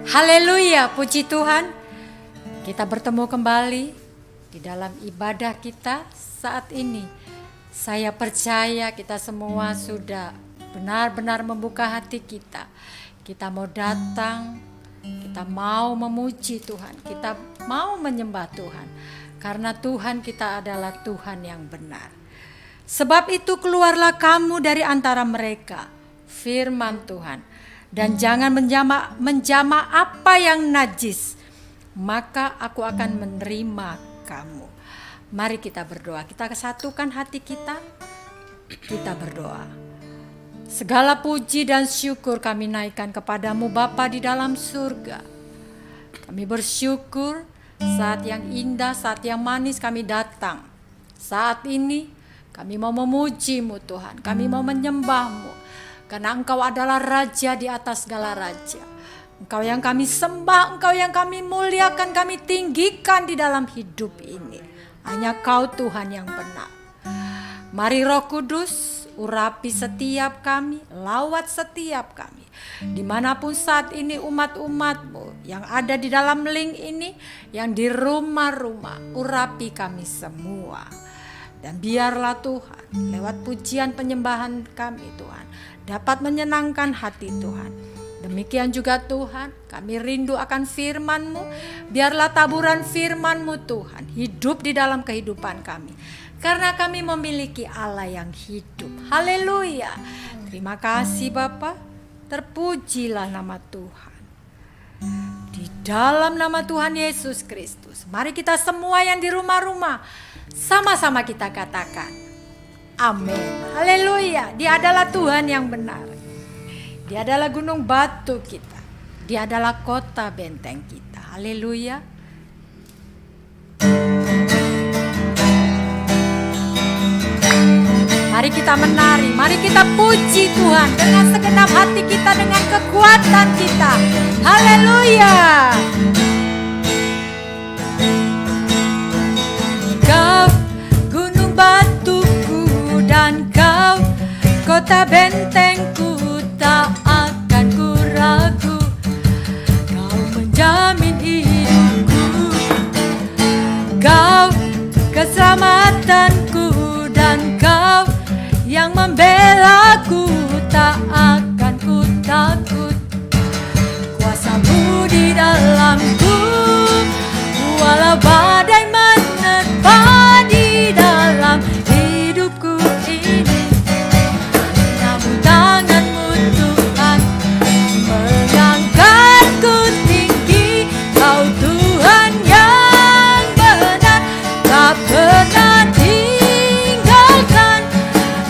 Haleluya, puji Tuhan. Kita bertemu kembali di dalam ibadah kita saat ini. Saya percaya kita semua sudah benar-benar membuka hati kita. Kita mau datang, kita mau memuji Tuhan, kita mau menyembah Tuhan. Karena Tuhan kita adalah Tuhan yang benar. Sebab itu keluarlah kamu dari antara mereka, firman Tuhan. Dan jangan menjama apa yang najis, maka aku akan menerima kamu. Mari kita berdoa. Kita kesatukan hati kita. Kita berdoa. Segala puji dan syukur kami naikkan kepadamu Bapa di dalam surga. Kami bersyukur saat yang indah, saat yang manis kami datang. Saat ini kami mau memuji-Mu Tuhan. Kami mau menyembah-Mu. Karena Engkau adalah Raja di atas segala raja. Engkau yang kami sembah, Engkau yang kami muliakan, kami tinggikan di dalam hidup ini. Hanya Kau Tuhan yang benar. Mari Roh Kudus, urapi setiap kami, lawat setiap kami. Dimanapun saat ini umat-umat-Mu yang ada di dalam link ini, yang di rumah-rumah, urapi kami semua. Dan biarlah Tuhan, lewat pujian penyembahan kami Tuhan, dapat menyenangkan hati Tuhan. Demikian juga Tuhan, kami rindu akan firman-Mu. Biarlah taburan firman-Mu Tuhan hidup di dalam kehidupan kami. Karena kami memiliki Allah yang hidup. Haleluya. Terima kasih Bapa. Terpujilah nama Tuhan. Di dalam nama Tuhan Yesus Kristus. Mari kita semua yang di rumah-rumah, sama-sama kita katakan amin. Haleluya. Dia adalah Tuhan yang benar. Dia adalah gunung batu kita. Dia adalah kota benteng kita. Haleluya. Mari kita menari, mari kita puji Tuhan dengan segenap hati kita, dengan kekuatan kita. Haleluya. Kau gunung batuku dan Kau kota bentengku, tak akan ku ragu. Kau menjamin hidupku, Kau keselamatanku, dan Kau yang membelaku, tak akan ku takut. Kuasa-Mu di dalamku, walau badai menerpa di dalam hidupku ini. Namun tangan-Mu Tuhan mengangkatku tinggi. Kau Tuhan yang benar, tak pernah tinggalkan.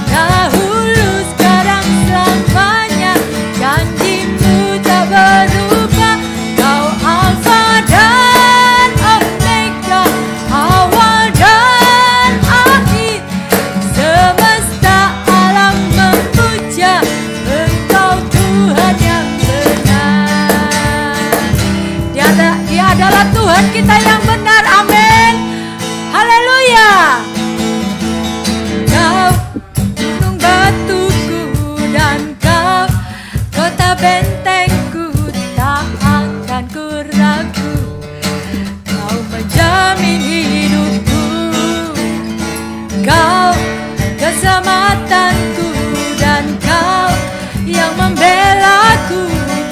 Dahulu, sekarang, selamanya, janji-Mu tak berubah. Kau Alfa dan Omega, awal dan akhir. Semesta alam memuja Engkau Tuhan yang benar. Dia adalah Tuhan kita yang benar. Amin. Haleluya. Kau gunung batuku dan Kau kota bentengku, tak akan ku ragu. Kau menjamin hidupku, Kau keselamatanku, dan Kau yang membelaku,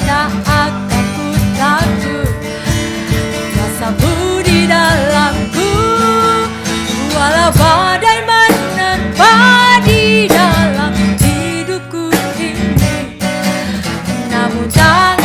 tak akan ku takut. Kuasa-Mu di dalamku, walau badai menerpa di dalam hidupku ini. Namun tak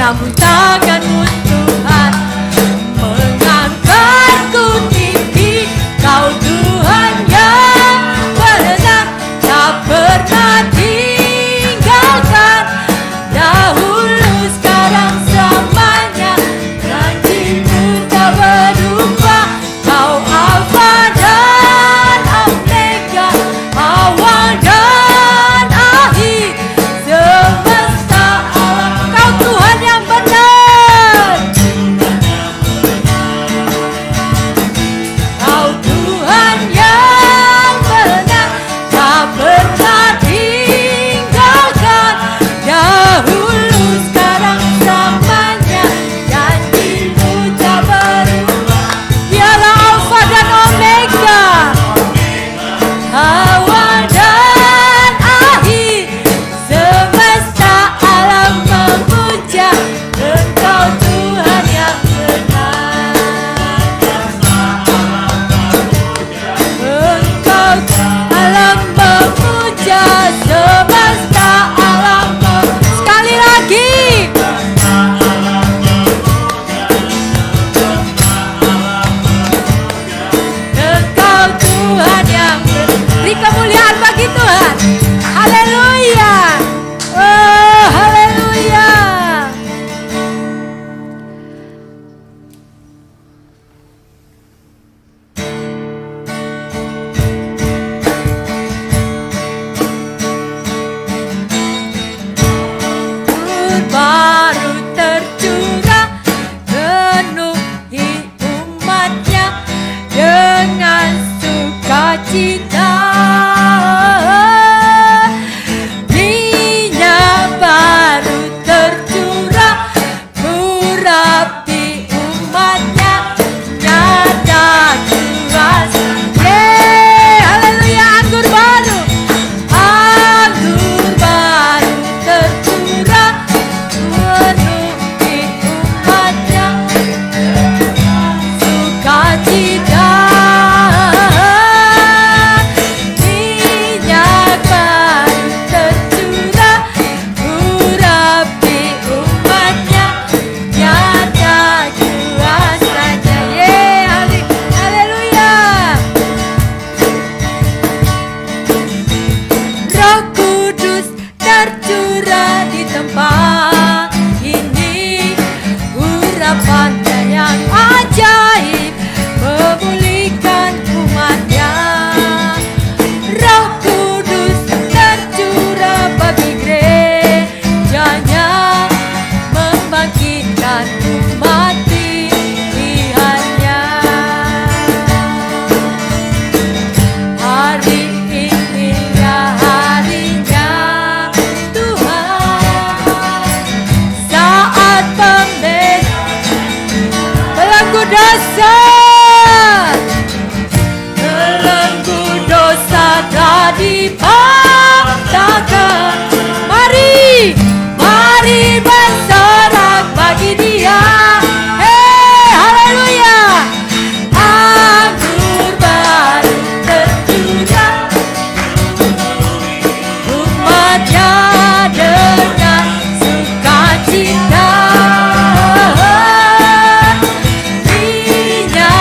namun tanganmu Tuhan mengangkatku tinggi. Kau Tuhan yang benar, tak pernah tinggalkan. Dahulu, sekarang, selamanya, janjimu tak berubah. Kau Alfa dan Omega, awal dan akhir semesta alam. Kau Tuhan yang benar, Kau Tuhan yang benar, tak pernah tinggalkan. Dahulu, sekarang, selamanya, janjimu tak berubah. Dialah Alfa dan Omega, awal dan akhir semesta alam memuja Engkau Tuhan yang benar. Engkau alam memuja semesta alam sekali lagi. Engkau Tuhan yang beri kemuliaan bagi Tuhan. Haleluya. Oh, haleluya. Baru tercurah penuhi umatnya dengan sukacita. Minyak baru tercurah merapi umatnya, nyata kuasa. Haleluya. Anggur baru tercurah menuhi umatnya, sukacita. Minyak baru tercurah merapi umatnya, nyata kuasanya. Haleluya. Roh Kudus tercurah di tempat ini, urapannya yang ajaib memulihkan umatnya. Roh Kudus tercurah bagi gerejanya, membangkitkan umat pilihannya. Hari inilah harinya Tuhan, saat belenggu dosa, belenggu dosa telah dipatahkan. Mari, mari bersorak bagi Dia. Haleluya. Anggur baru tercurah umatnya dengan sukacita. Minyak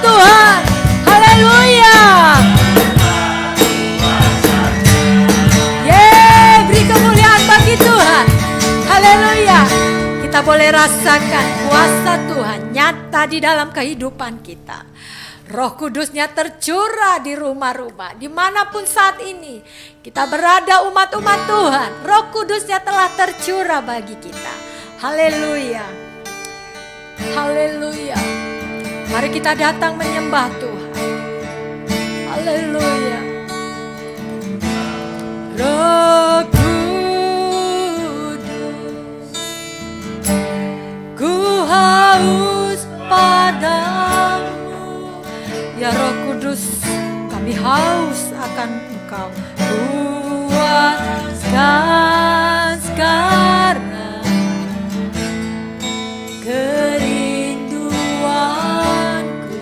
Tuhan. Haleluya. Beri kemuliaan bagi Tuhan. Haleluya. Kita boleh rasakan kuasa Tuhan nyata di dalam kehidupan kita. Roh Kudusnya tercurah di rumah-rumah, dimanapun saat ini kita berada umat-umat Tuhan. Roh Kudusnya telah tercurah bagi kita. Haleluya. Haleluya. Mari kita datang menyembah Tuhan. Haleluya. Roh Kudus, ku haus padamu. Ya Roh Kudus, kami haus akan Engkau. Puaskan sekarang kerinduanku.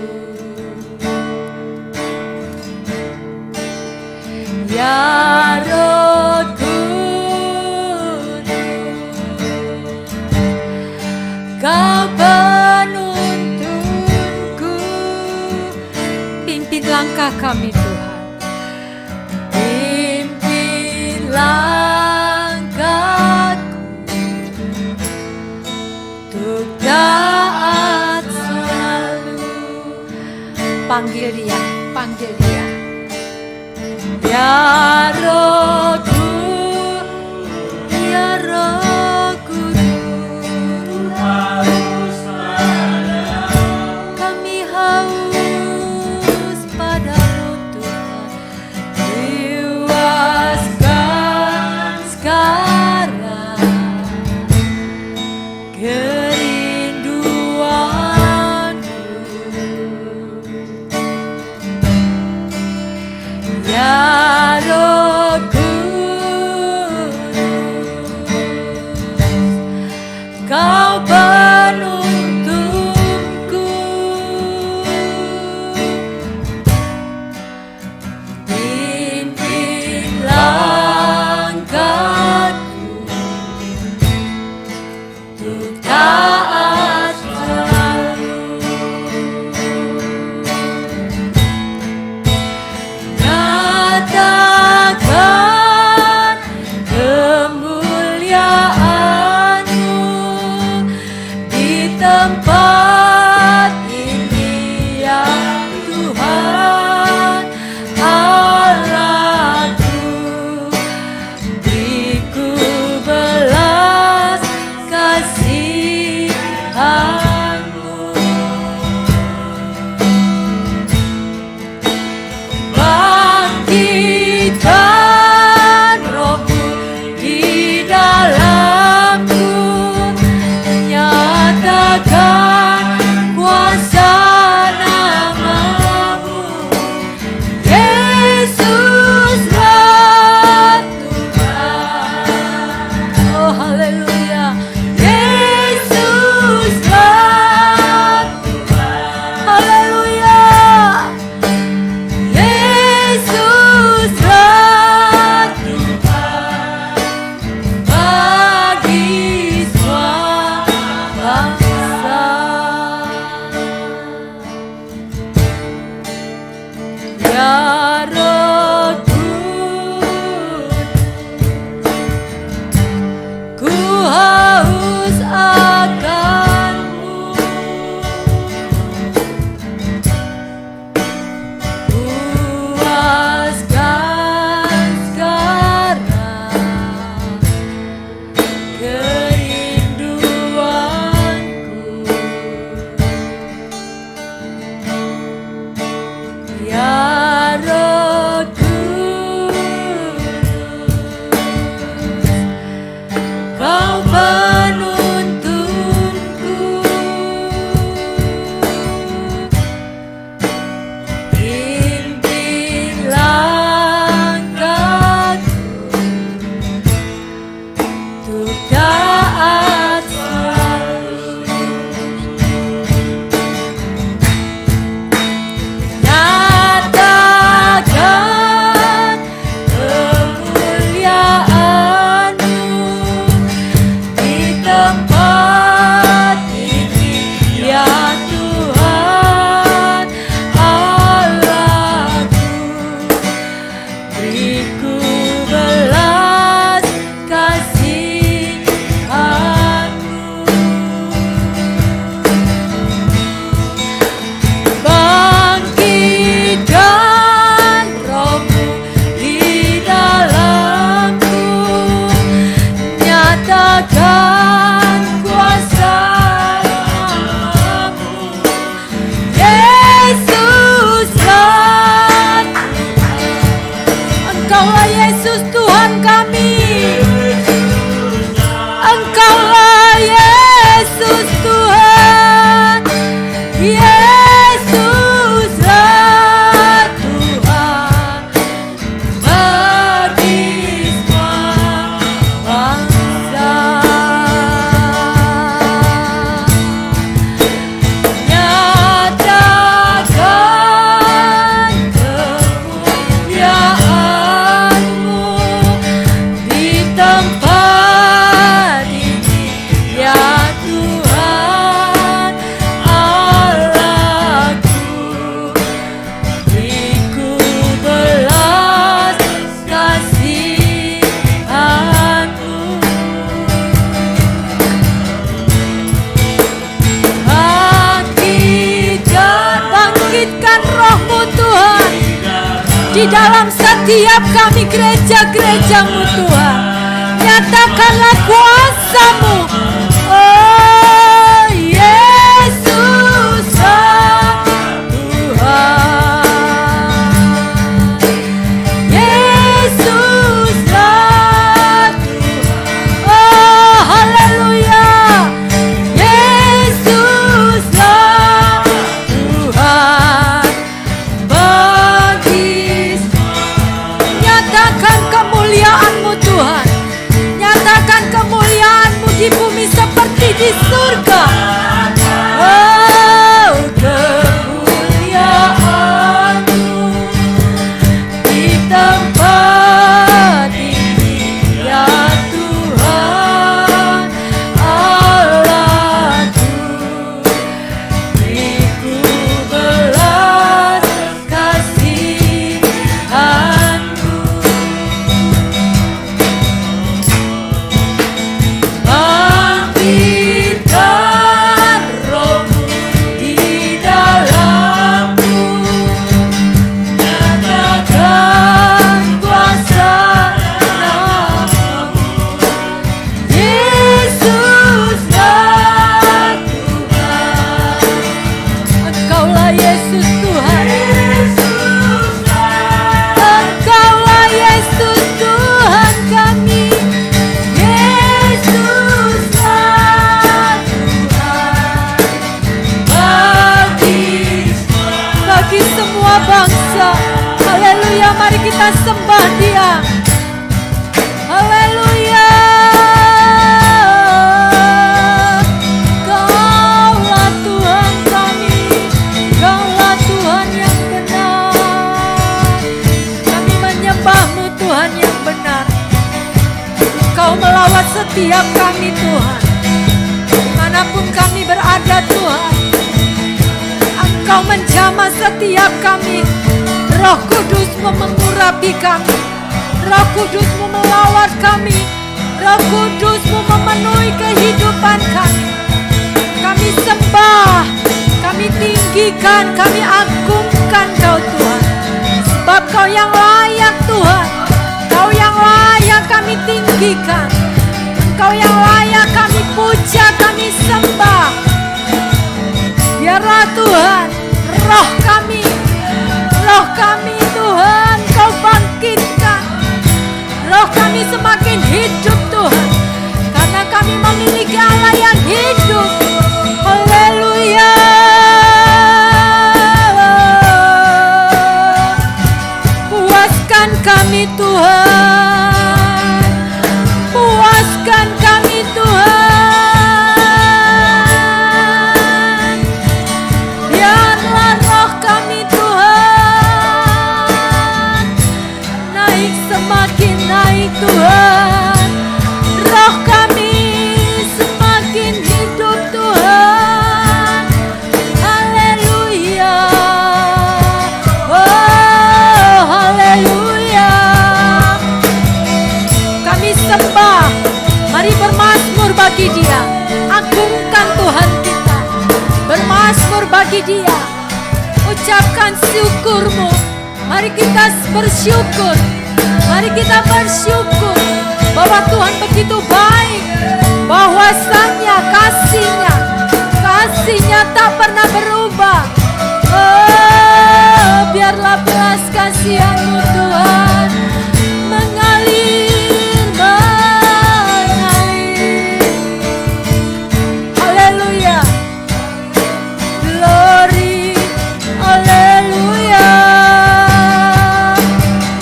Ya Roh Kudus, Kau penuntunku, pimpin langkah kami Tuhan, pimpin langkahku untuk taat selalu. Panggil dia, panggil dia. Ya Roh Kudus, ya Roh Kudus, kami haus padamu Tuhan. Puaskan sekarang kerinduanku. Ya Roh Kudus, Kau penuntunku, pimpin langkahku untuk taat selalu. Nyatakan kemuliaan-Mu di tempat ini ya Tuhan Allahku. Beriku belas kasihan-Mu, bangkitkan Roh-Mu di dalamku, nyatakan kuasa nama-Mu. Yesuslah Tuhan. Oh haleluya. Yesuslah Tuhan. Haleluya. Yesuslah Tuhan bagi semua bangsa. Ya Roh Kudus, ku haus akan-Mu. Puaskan sekarang kerinduanku. Ya Roh Kudus, Kau penuntunku, pimpin langkahku untuk taat selalu. Nyatakan Nyatakan roh-Mu Tuhan di dalam setiap kami gereja-gereja-Mu Tuhan. Nyatakanlah kuasa-Mu. Oh Yesus Tuhan, Yesuslah Tuhan. Oh haleluya, Yesuslah Tuhan. Bagi nyatakan kemuliaan-Mu Tuhan, nyatakan kemuliaan-Mu di bumi seperti di surga. Oh kemuliaan-Mu di tempat ini ya Tuhan Allahku. Beriku belas kasihan-Mu. Bangkitkan roh-Mu di dalamku. Nyatakan kuasa nama-Mu. Yesuslah Tuhan. Engkaulah Yesus Tuhan. Engkaulah Yesus Tuhan kami. Yesuslah Tuhan. Bagi semua bangsa. Haleluya, mari kita sembah Dia. Haleluya. Kaulah Tuhan kami. Kaulah Tuhan yang benar. Kami menyembah-Mu Tuhan yang benar. Kau melawat setiap kami Tuhan. Dimanapun kami berada Tuhan, Engkau menjamah setiap kami. Roh Kudus-Mu mengurapi kami. Roh Kudus-Mu melawat kami. Roh Kudus-Mu memenuhi kehidupan kami. Kami sembah, kami tinggikan, kami agungkan Kau Tuhan. Sebab Kau yang layak Tuhan. Kau yang layak kami tinggikan. Engkau yang layak kami puja, kami sembah. Biarlah Tuhan roh kami Tuhan Kau bangkitkan. Roh kami semakin hidup Tuhan, karena kami memiliki Allah yang hidup. Haleluya. Puaskan kami Tuhan, puaskan kami Tuhan. Biarlah roh kami Tuhan naik, semakin naik Tuhan. Roh kami semakin hidup Tuhan. Haleluya. Oh haleluya. Kami sembah, mari bermazmur bagi Dia. Agungkan Tuhan kita, bermazmur bagi Dia. Ucapkan syukur-Mu. Mari kita bersyukur. Mari kita bersyukur bahwa Tuhan begitu baik, bahwasanya kasih-Nya tak pernah berubah. Oh, biarlah belas kasihan-Mu Tuhan mengalir, mengalir. Haleluya. Glory. Haleluya.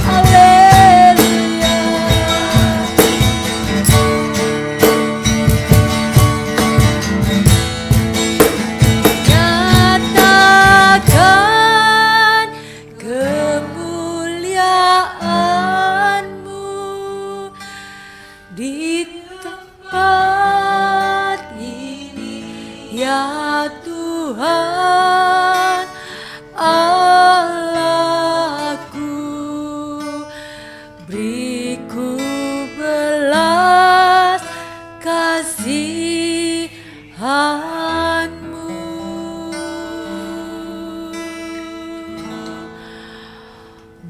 Haleluya. Nyatakan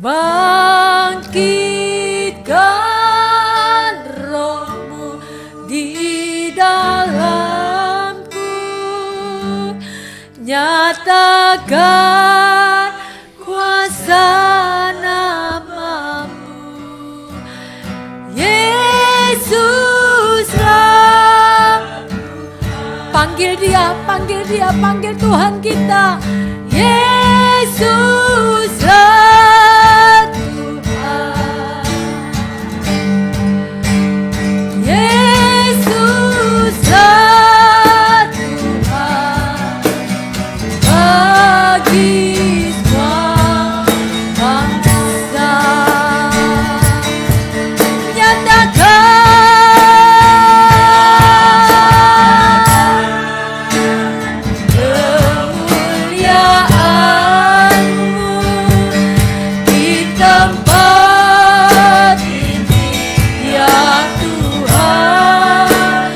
Bangkitkan rohmu di dalamku, nyatakan kuasa namamu, Yesuslah. Panggil dia, panggil dia, panggil Tuhan kita, Yesuslah Tuhan, Yesuslah Tuhan, bagi semua bangsa, nyatakan kemuliaan-Mu di tempat ini, ya Tuhan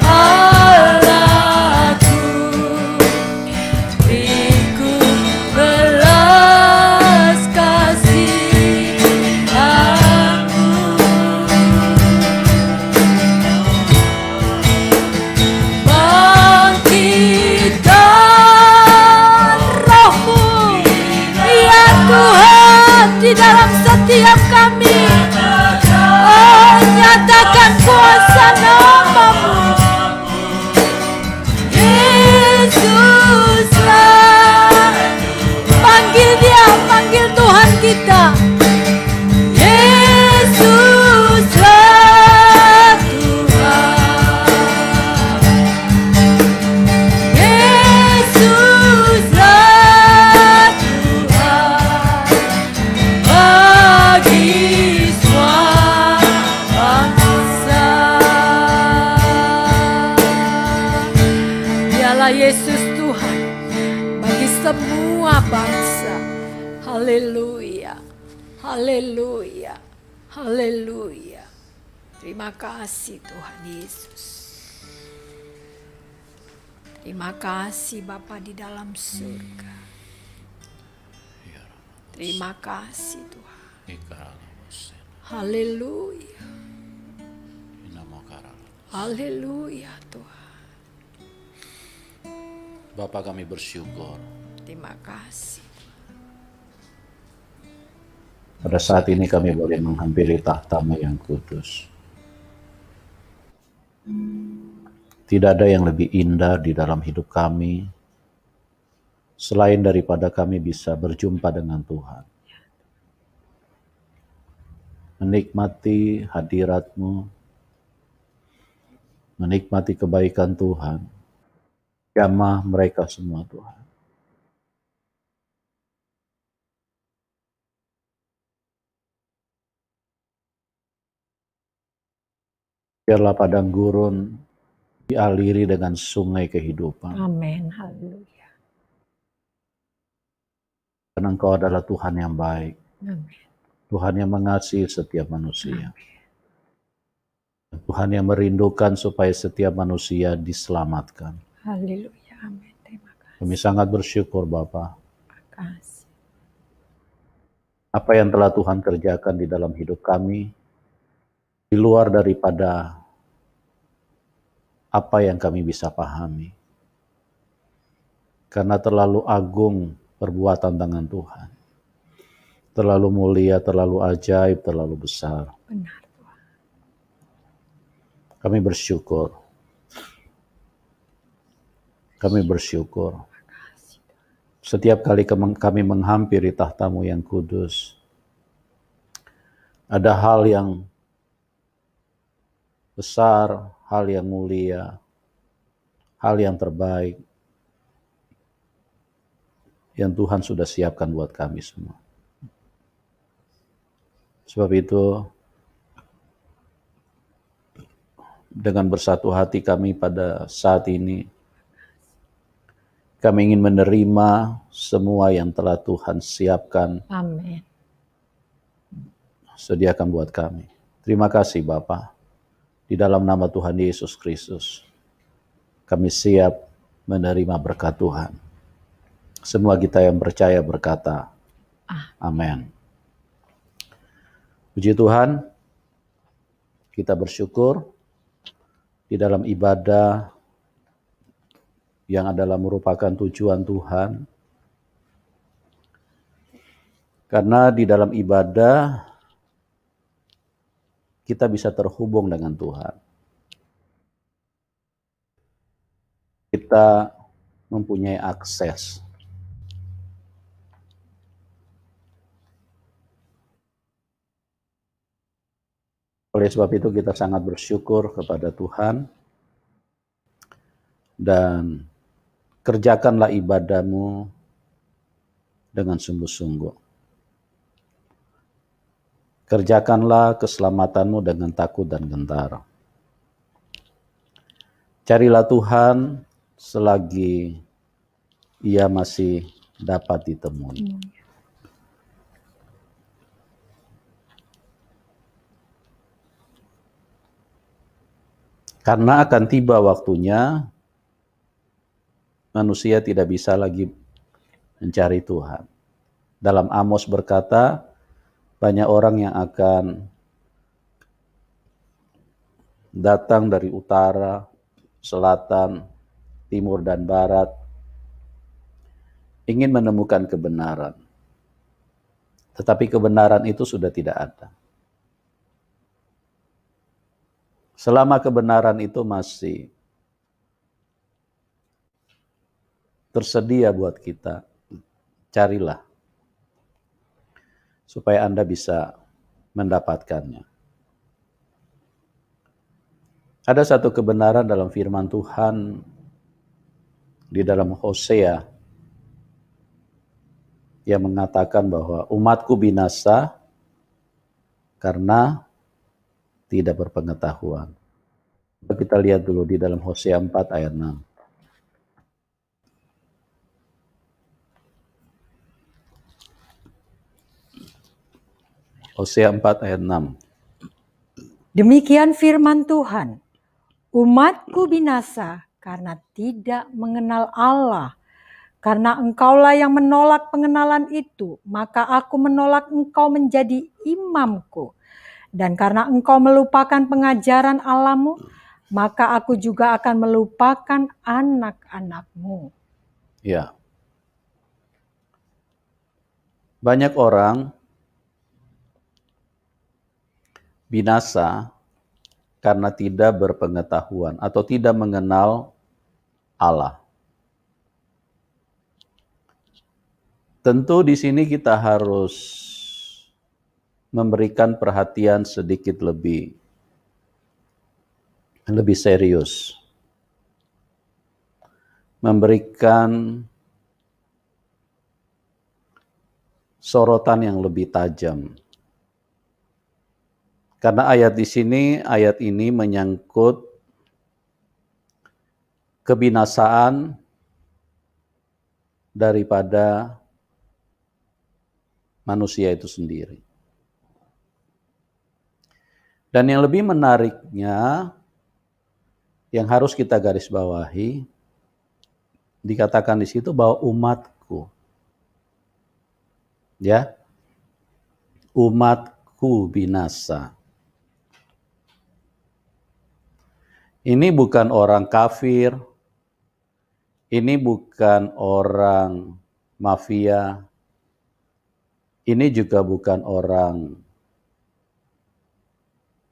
Allahku. Beriku belas kasihan-Mu, bangkitkan rohmu, ya Tuhan, di dalam setiap kami. Oh, nyatakan kuasa namamu, Yesuslah. Panggil dia, panggil Tuhan kita, Yesuslah Tuhan, Yesuslah Tuhan, bagi semua bangsa. Dialah Yesus Tuhan bagi semua bangsa. Haleluya, haleluya, haleluya. Terima kasih Tuhan Yesus. Terima kasih Bapa di dalam surga. Terima kasih Tuhan. Haleluya, haleluya Tuhan. Bapa, kami bersyukur Terima kasih. pada saat ini kami boleh menghampiri tahta-Mu yang kudus. Tidak ada yang lebih indah di dalam hidup kami selain daripada kami bisa berjumpa dengan Tuhan. Menikmati hadirat-Mu, menikmati kebaikan Tuhan, jamah mereka semua Tuhan. Biarlah padang gurun dialiri dengan sungai kehidupan. Amin. Haleluya. Karena Engkau adalah Tuhan yang baik, Amin. Tuhan yang mengasihi setiap manusia. Tuhan yang merindukan supaya setiap manusia diselamatkan. Haleluya. Amin. Terima kasih. Kami sangat bersyukur Bapa, Terima kasih. apa yang telah Tuhan kerjakan di dalam hidup kami, di luar daripada apa yang kami bisa pahami. Karena terlalu agung perbuatan tangan Tuhan. Terlalu mulia, terlalu ajaib, terlalu besar. Benar Tuhan. Kami bersyukur. Kami bersyukur. Setiap kali kami menghampiri tahta-Mu yang kudus, ada hal yang besar, hal yang mulia, hal yang terbaik yang Tuhan sudah siapkan buat kami semua. Sebab itu, dengan bersatu hati kami pada saat ini, kami ingin menerima semua yang telah Tuhan siapkan, Amin. sediakan buat kami. Terima kasih Bapa. Di dalam nama Tuhan Yesus Kristus, kami siap menerima berkat Tuhan. Semua kita yang percaya berkata, Amin. Puji Tuhan, kita bersyukur di dalam ibadah yang adalah merupakan tujuan Tuhan. Karena di dalam ibadah kita bisa terhubung dengan Tuhan. Kita mempunyai akses. Oleh sebab itu kita sangat bersyukur kepada Tuhan dan kerjakanlah ibadahmu dengan sungguh-sungguh. Kerjakanlah keselamatanmu dengan takut dan gentar. Carilah Tuhan selagi Ia masih dapat ditemui. Karena akan tiba waktunya manusia tidak bisa lagi mencari Tuhan. Dalam Amos berkata, banyak orang yang akan datang dari utara, selatan, timur, dan barat, ingin menemukan kebenaran. Tetapi kebenaran itu sudah tidak ada. Selama kebenaran itu masih tersedia buat kita, carilah supaya Anda bisa mendapatkannya. Ada satu kebenaran dalam firman Tuhan di dalam Hosea yang mengatakan bahwa umatku binasa karena tidak berpengetahuan. Kita lihat dulu di dalam Hosea 4 ayat 6. Hosea 4 ayat 6. Demikian firman Tuhan, umatku binasa karena tidak mengenal Allah. Karena engkaulah yang menolak pengenalan itu, maka aku menolak engkau menjadi imamku. Dan karena engkau melupakan pengajaran Allahmu, maka aku juga akan melupakan anak-anakmu. Ya. Banyak orang binasa karena tidak berpengetahuan atau tidak mengenal Allah. Tentu di sini kita harus memberikan perhatian sedikit lebih serius. Memberikan sorotan yang lebih tajam. Karena ayat ini menyangkut kebinasaan daripada manusia itu sendiri. Dan yang lebih menariknya, yang harus kita garis bawahi, dikatakan di situ bahwa umatku, ya, umatku binasa. Ini bukan orang kafir, ini bukan orang mafia, ini juga bukan orang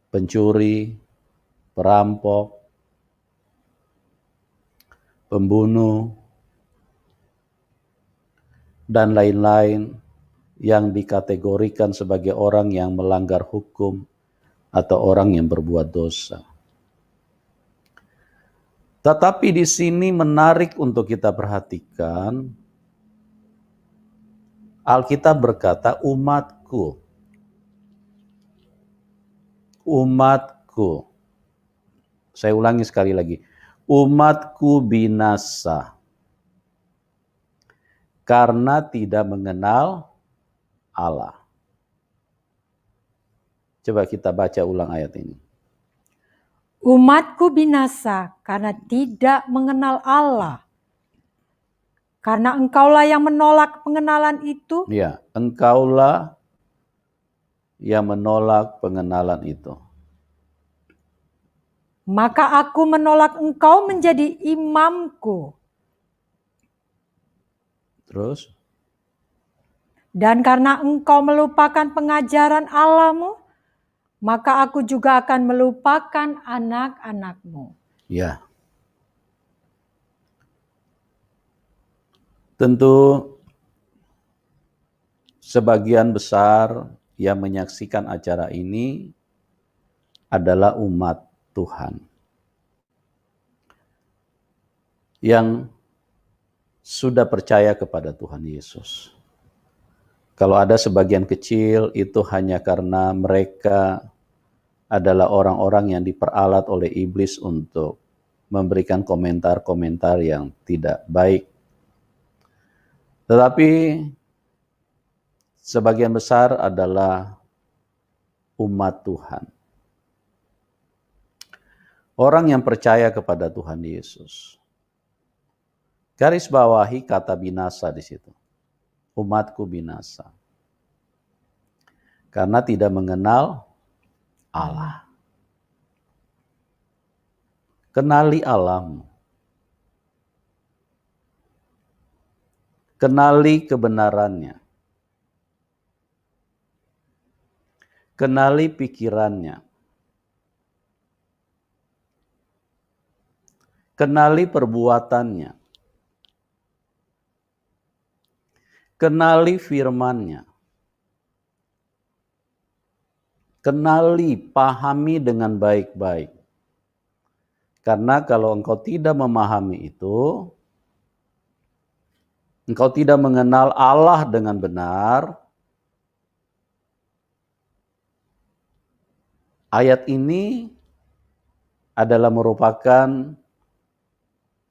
pencuri, perampok, pembunuh, dan lain-lain yang dikategorikan sebagai orang yang melanggar hukum atau orang yang berbuat dosa. Tetapi di sini menarik untuk kita perhatikan, Alkitab berkata umatku. Umatku. Saya ulangi sekali lagi. Umatku binasa karena tidak mengenal Allah. Coba kita baca ulang ayat ini. Umatku binasa karena tidak mengenal Allah. Karena engkaulah yang menolak pengenalan itu. Ya, engkaulah yang menolak pengenalan itu. Maka aku menolak engkau menjadi imamku. Terus, Dan karena engkau melupakan pengajaran Allahmu, maka aku juga akan melupakan anak-anakmu. ya, tentu sebagian besar yang menyaksikan acara ini adalah umat Tuhan yang sudah percaya kepada Tuhan Yesus. Kalau ada sebagian kecil, itu hanya karena mereka adalah orang-orang yang diperalat oleh iblis untuk memberikan komentar-komentar yang tidak baik. Tetapi sebagian besar adalah umat Tuhan. Orang yang percaya kepada Tuhan Yesus. Garis bawahi kata binasa di situ. Umatku binasa. Karena tidak mengenal Allah. Kenali Allahmu. Kenali kebenarannya. Kenali pikirannya. Kenali perbuatannya. Kenali firman-Nya. Kenali, pahami dengan baik-baik. Karena kalau engkau tidak memahami itu, engkau tidak mengenal Allah dengan benar, ayat ini adalah merupakan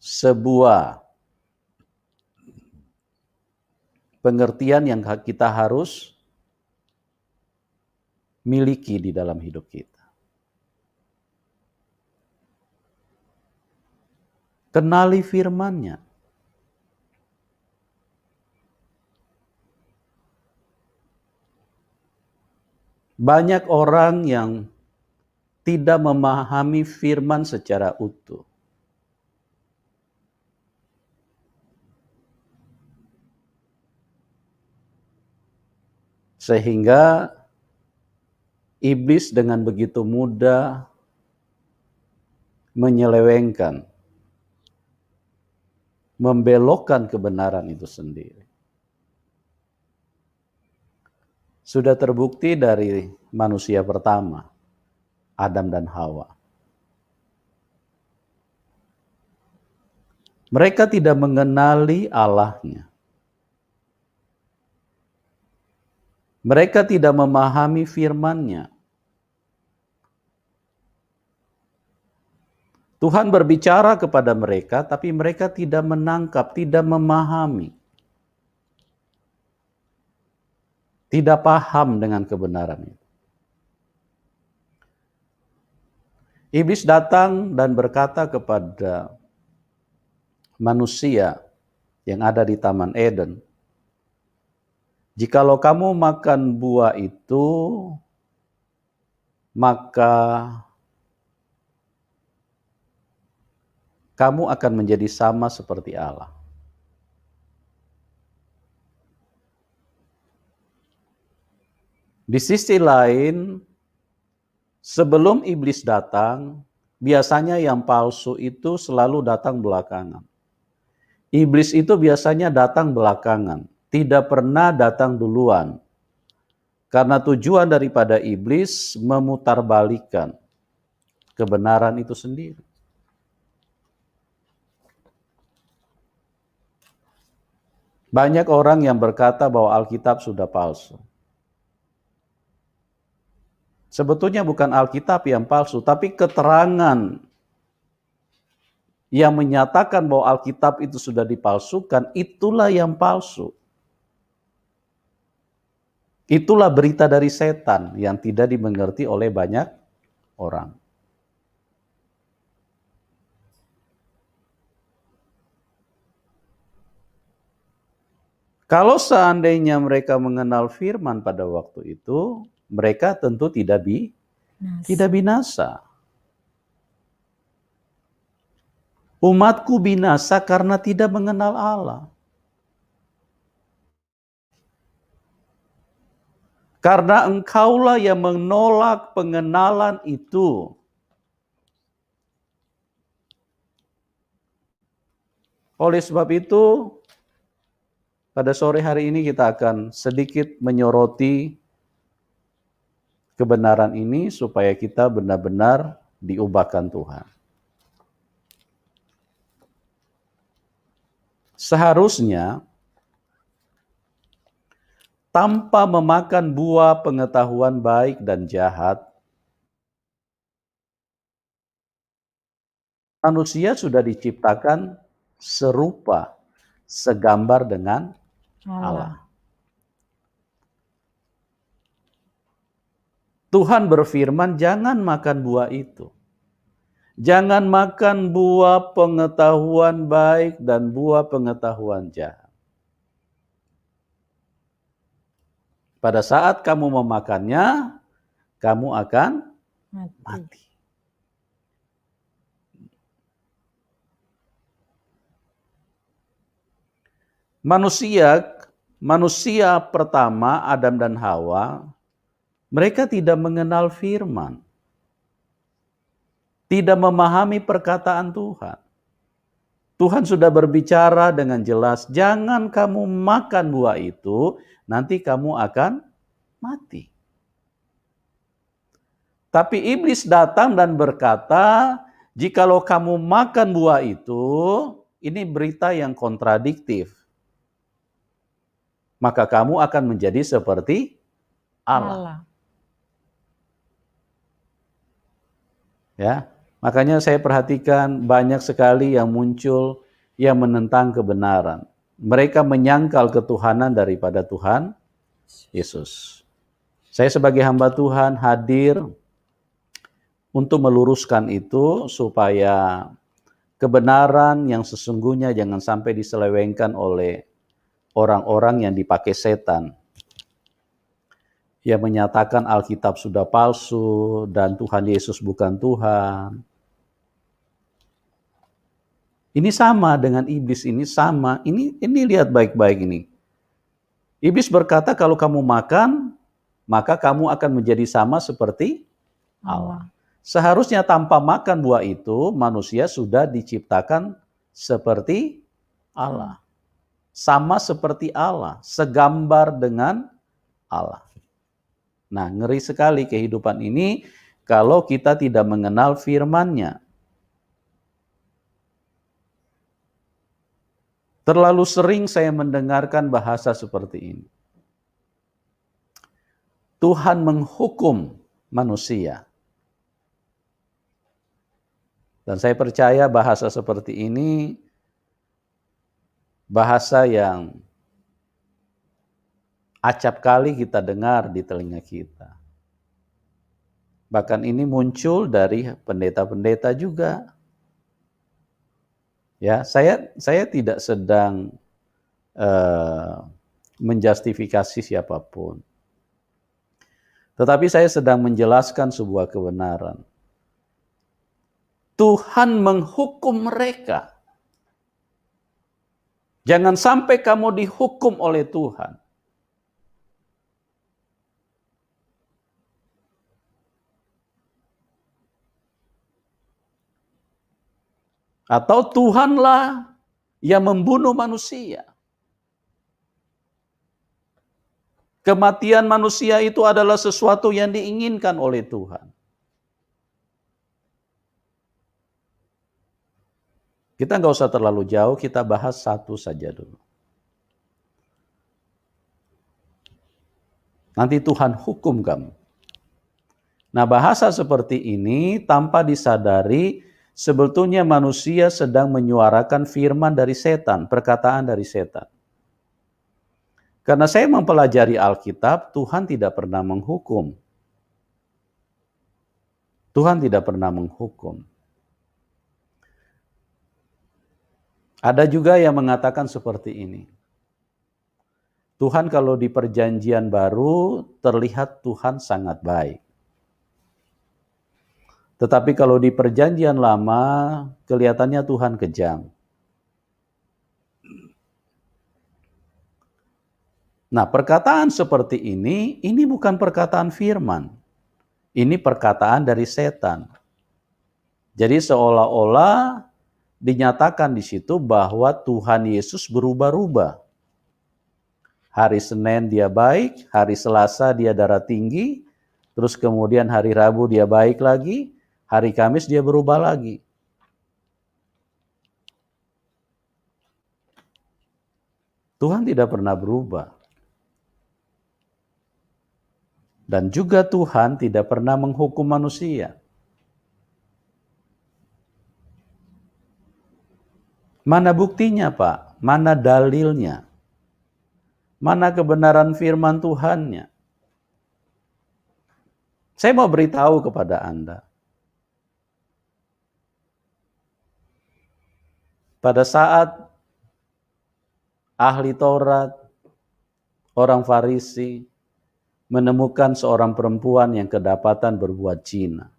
sebuah pengertian yang kita harus miliki di dalam hidup kita. Kenali firman-Nya. Banyak orang yang tidak memahami firman secara utuh. Sehingga iblis dengan begitu mudah menyelewengkan, membelokkan kebenaran itu sendiri. Sudah terbukti dari manusia pertama, Adam dan Hawa. Mereka tidak mengenali Allahnya. Mereka tidak memahami firman-Nya. Tuhan berbicara kepada mereka, tapi mereka tidak menangkap, tidak memahami. Tidak paham dengan kebenaran itu. Iblis datang dan berkata kepada manusia yang ada di Taman Eden, jikalau kamu makan buah itu, maka kamu akan menjadi sama seperti Allah. Di sisi lain, sebelum iblis datang, biasanya yang palsu itu selalu datang belakangan. Iblis itu biasanya datang belakangan, tidak pernah datang duluan. Karena tujuan daripada iblis memutarbalikkan kebenaran itu sendiri. Banyak orang yang berkata bahwa Alkitab sudah palsu. Sebetulnya bukan Alkitab yang palsu, tapi keterangan yang menyatakan bahwa Alkitab itu sudah dipalsukan, itulah yang palsu. Itulah berita dari setan yang tidak dimengerti oleh banyak orang. Kalau seandainya mereka mengenal firman pada waktu itu, mereka tentu tidak binasa. Umatku binasa karena tidak mengenal Allah. Karena engkaulah yang menolak pengenalan itu. Oleh sebab itu, pada sore hari ini kita akan sedikit menyoroti kebenaran ini supaya kita benar-benar diubahkan Tuhan. Seharusnya tanpa memakan buah pengetahuan baik dan jahat, manusia sudah diciptakan serupa, segambar dengan Allah. Tuhan berfirman, jangan makan buah itu. Jangan makan buah pengetahuan baik dan buah pengetahuan jahat. Pada saat kamu memakannya, kamu akan mati. Manusia pertama, Adam dan Hawa, mereka tidak mengenal firman. Tidak memahami perkataan Tuhan. Tuhan sudah berbicara dengan jelas, jangan kamu makan buah itu, nanti kamu akan mati. Tapi iblis datang dan berkata, jikalau kamu makan buah itu, ini berita yang kontradiktif. Maka kamu akan menjadi seperti Allah. Ya, makanya saya perhatikan banyak sekali yang muncul yang menentang kebenaran. Mereka menyangkal ketuhanan daripada Tuhan Yesus. Saya sebagai hamba Tuhan hadir untuk meluruskan itu supaya kebenaran yang sesungguhnya jangan sampai diselewengkan oleh orang-orang yang dipakai setan. Yang menyatakan Alkitab sudah palsu dan Tuhan Yesus bukan Tuhan. Ini sama dengan iblis, ini sama. Ini lihat baik-baik ini. Iblis berkata kalau kamu makan, maka kamu akan menjadi sama seperti Allah. Seharusnya tanpa makan buah itu, manusia sudah diciptakan seperti Allah. Sama seperti Allah, segambar dengan Allah. Nah, ngeri sekali kehidupan ini kalau kita tidak mengenal firman-Nya. Terlalu sering saya mendengarkan bahasa seperti ini. Tuhan menghukum manusia. Dan saya percaya bahasa seperti ini bahasa yang acap kali kita dengar di telinga kita. Bahkan ini muncul dari pendeta-pendeta juga. Ya, saya tidak sedang menjustifikasi siapapun. Tetapi saya sedang menjelaskan sebuah kebenaran. Tuhan menghukum mereka. Jangan sampai kamu dihukum oleh Tuhan. Atau Tuhanlah yang membunuh manusia. Kematian manusia itu adalah sesuatu yang diinginkan oleh Tuhan. Kita nggak usah terlalu jauh, kita bahas satu saja dulu. Nanti Tuhan hukum kamu. Nah, bahasa seperti ini tanpa disadari sebetulnya manusia sedang menyuarakan firman dari setan, perkataan dari setan. Karena saya mempelajari Alkitab, Tuhan tidak pernah menghukum. Tuhan tidak pernah menghukum. Ada juga yang mengatakan seperti ini. Tuhan kalau di perjanjian baru terlihat Tuhan sangat baik. Tetapi kalau di perjanjian lama kelihatannya Tuhan kejam. Nah, perkataan seperti ini bukan perkataan firman. Ini perkataan dari setan. Jadi seolah-olah dinyatakan di situ bahwa Tuhan Yesus berubah-ubah. Hari Senin dia baik, hari Selasa dia darah tinggi, terus kemudian hari Rabu dia baik lagi, hari Kamis dia berubah lagi. Tuhan tidak pernah berubah. Dan juga Tuhan tidak pernah menghukum manusia. Mana buktinya, Pak? Mana dalilnya? Mana kebenaran firman Tuhannya? Saya mau beritahu kepada Anda. Pada saat ahli Taurat, orang Farisi, menemukan seorang perempuan yang kedapatan berbuat zina.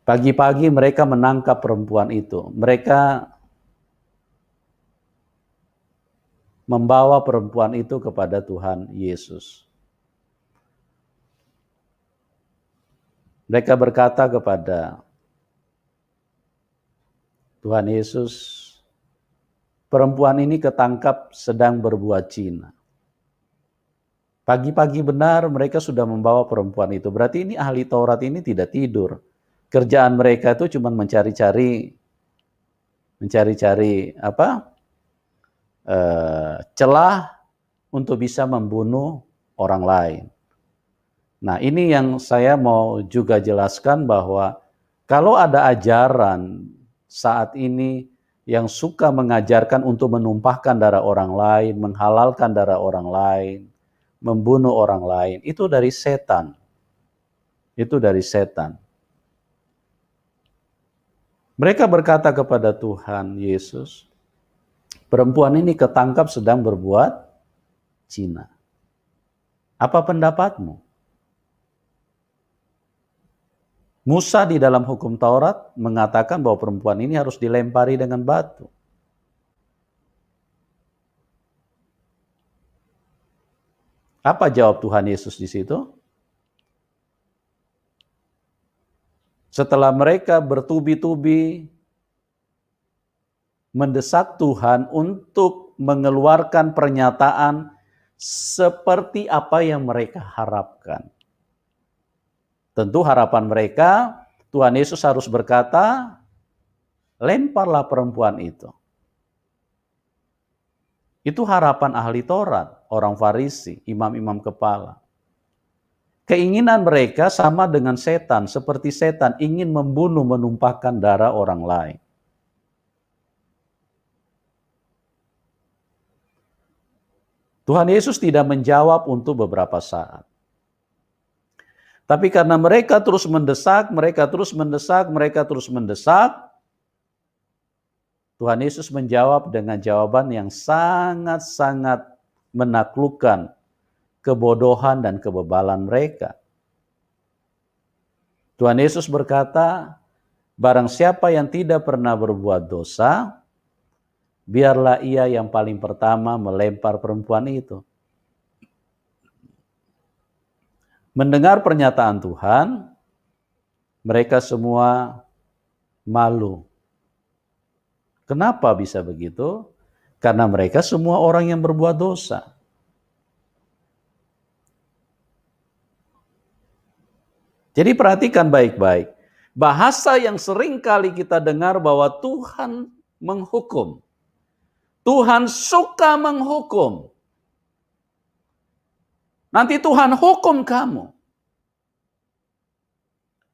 Pagi-pagi mereka menangkap perempuan itu. Mereka membawa perempuan itu kepada Tuhan Yesus. Mereka berkata kepada Tuhan Yesus, perempuan ini ketangkap sedang berbuat zina. Pagi-pagi benar mereka sudah membawa perempuan itu. Berarti ini ahli Taurat ini tidak tidur. Kerjaan mereka itu cuma mencari-cari celah untuk bisa membunuh orang lain. Nah, ini yang saya mau juga jelaskan bahwa kalau ada ajaran saat ini yang suka mengajarkan untuk menumpahkan darah orang lain, menghalalkan darah orang lain, membunuh orang lain, itu dari setan. Itu dari setan. Mereka berkata kepada Tuhan Yesus, perempuan ini ketangkap sedang berbuat zina. Apa pendapatmu? Musa di dalam hukum Taurat mengatakan bahwa perempuan ini harus dilempari dengan batu. Apa jawab Tuhan Yesus di situ? Setelah mereka bertubi-tubi mendesak Tuhan untuk mengeluarkan pernyataan seperti apa yang mereka harapkan. Tentu harapan mereka, Tuhan Yesus harus berkata, lemparlah perempuan itu. Itu harapan ahli Taurat, orang Farisi, imam-imam kepala. Keinginan mereka sama dengan setan, seperti setan ingin membunuh, menumpahkan darah orang lain. Tuhan Yesus tidak menjawab untuk beberapa saat. Tapi karena mereka terus mendesak, Tuhan Yesus menjawab dengan jawaban yang sangat-sangat menaklukkan kebodohan dan kebebalan mereka. Tuhan Yesus berkata, barang siapa yang tidak pernah berbuat dosa, biarlah ia yang paling pertama melempar perempuan itu. Mendengar pernyataan Tuhan, mereka semua malu. Kenapa bisa begitu? Karena mereka semua orang yang berbuat dosa. Jadi perhatikan baik-baik. Bahasa yang sering kali kita dengar bahwa Tuhan menghukum. Tuhan suka menghukum. Nanti Tuhan hukum kamu.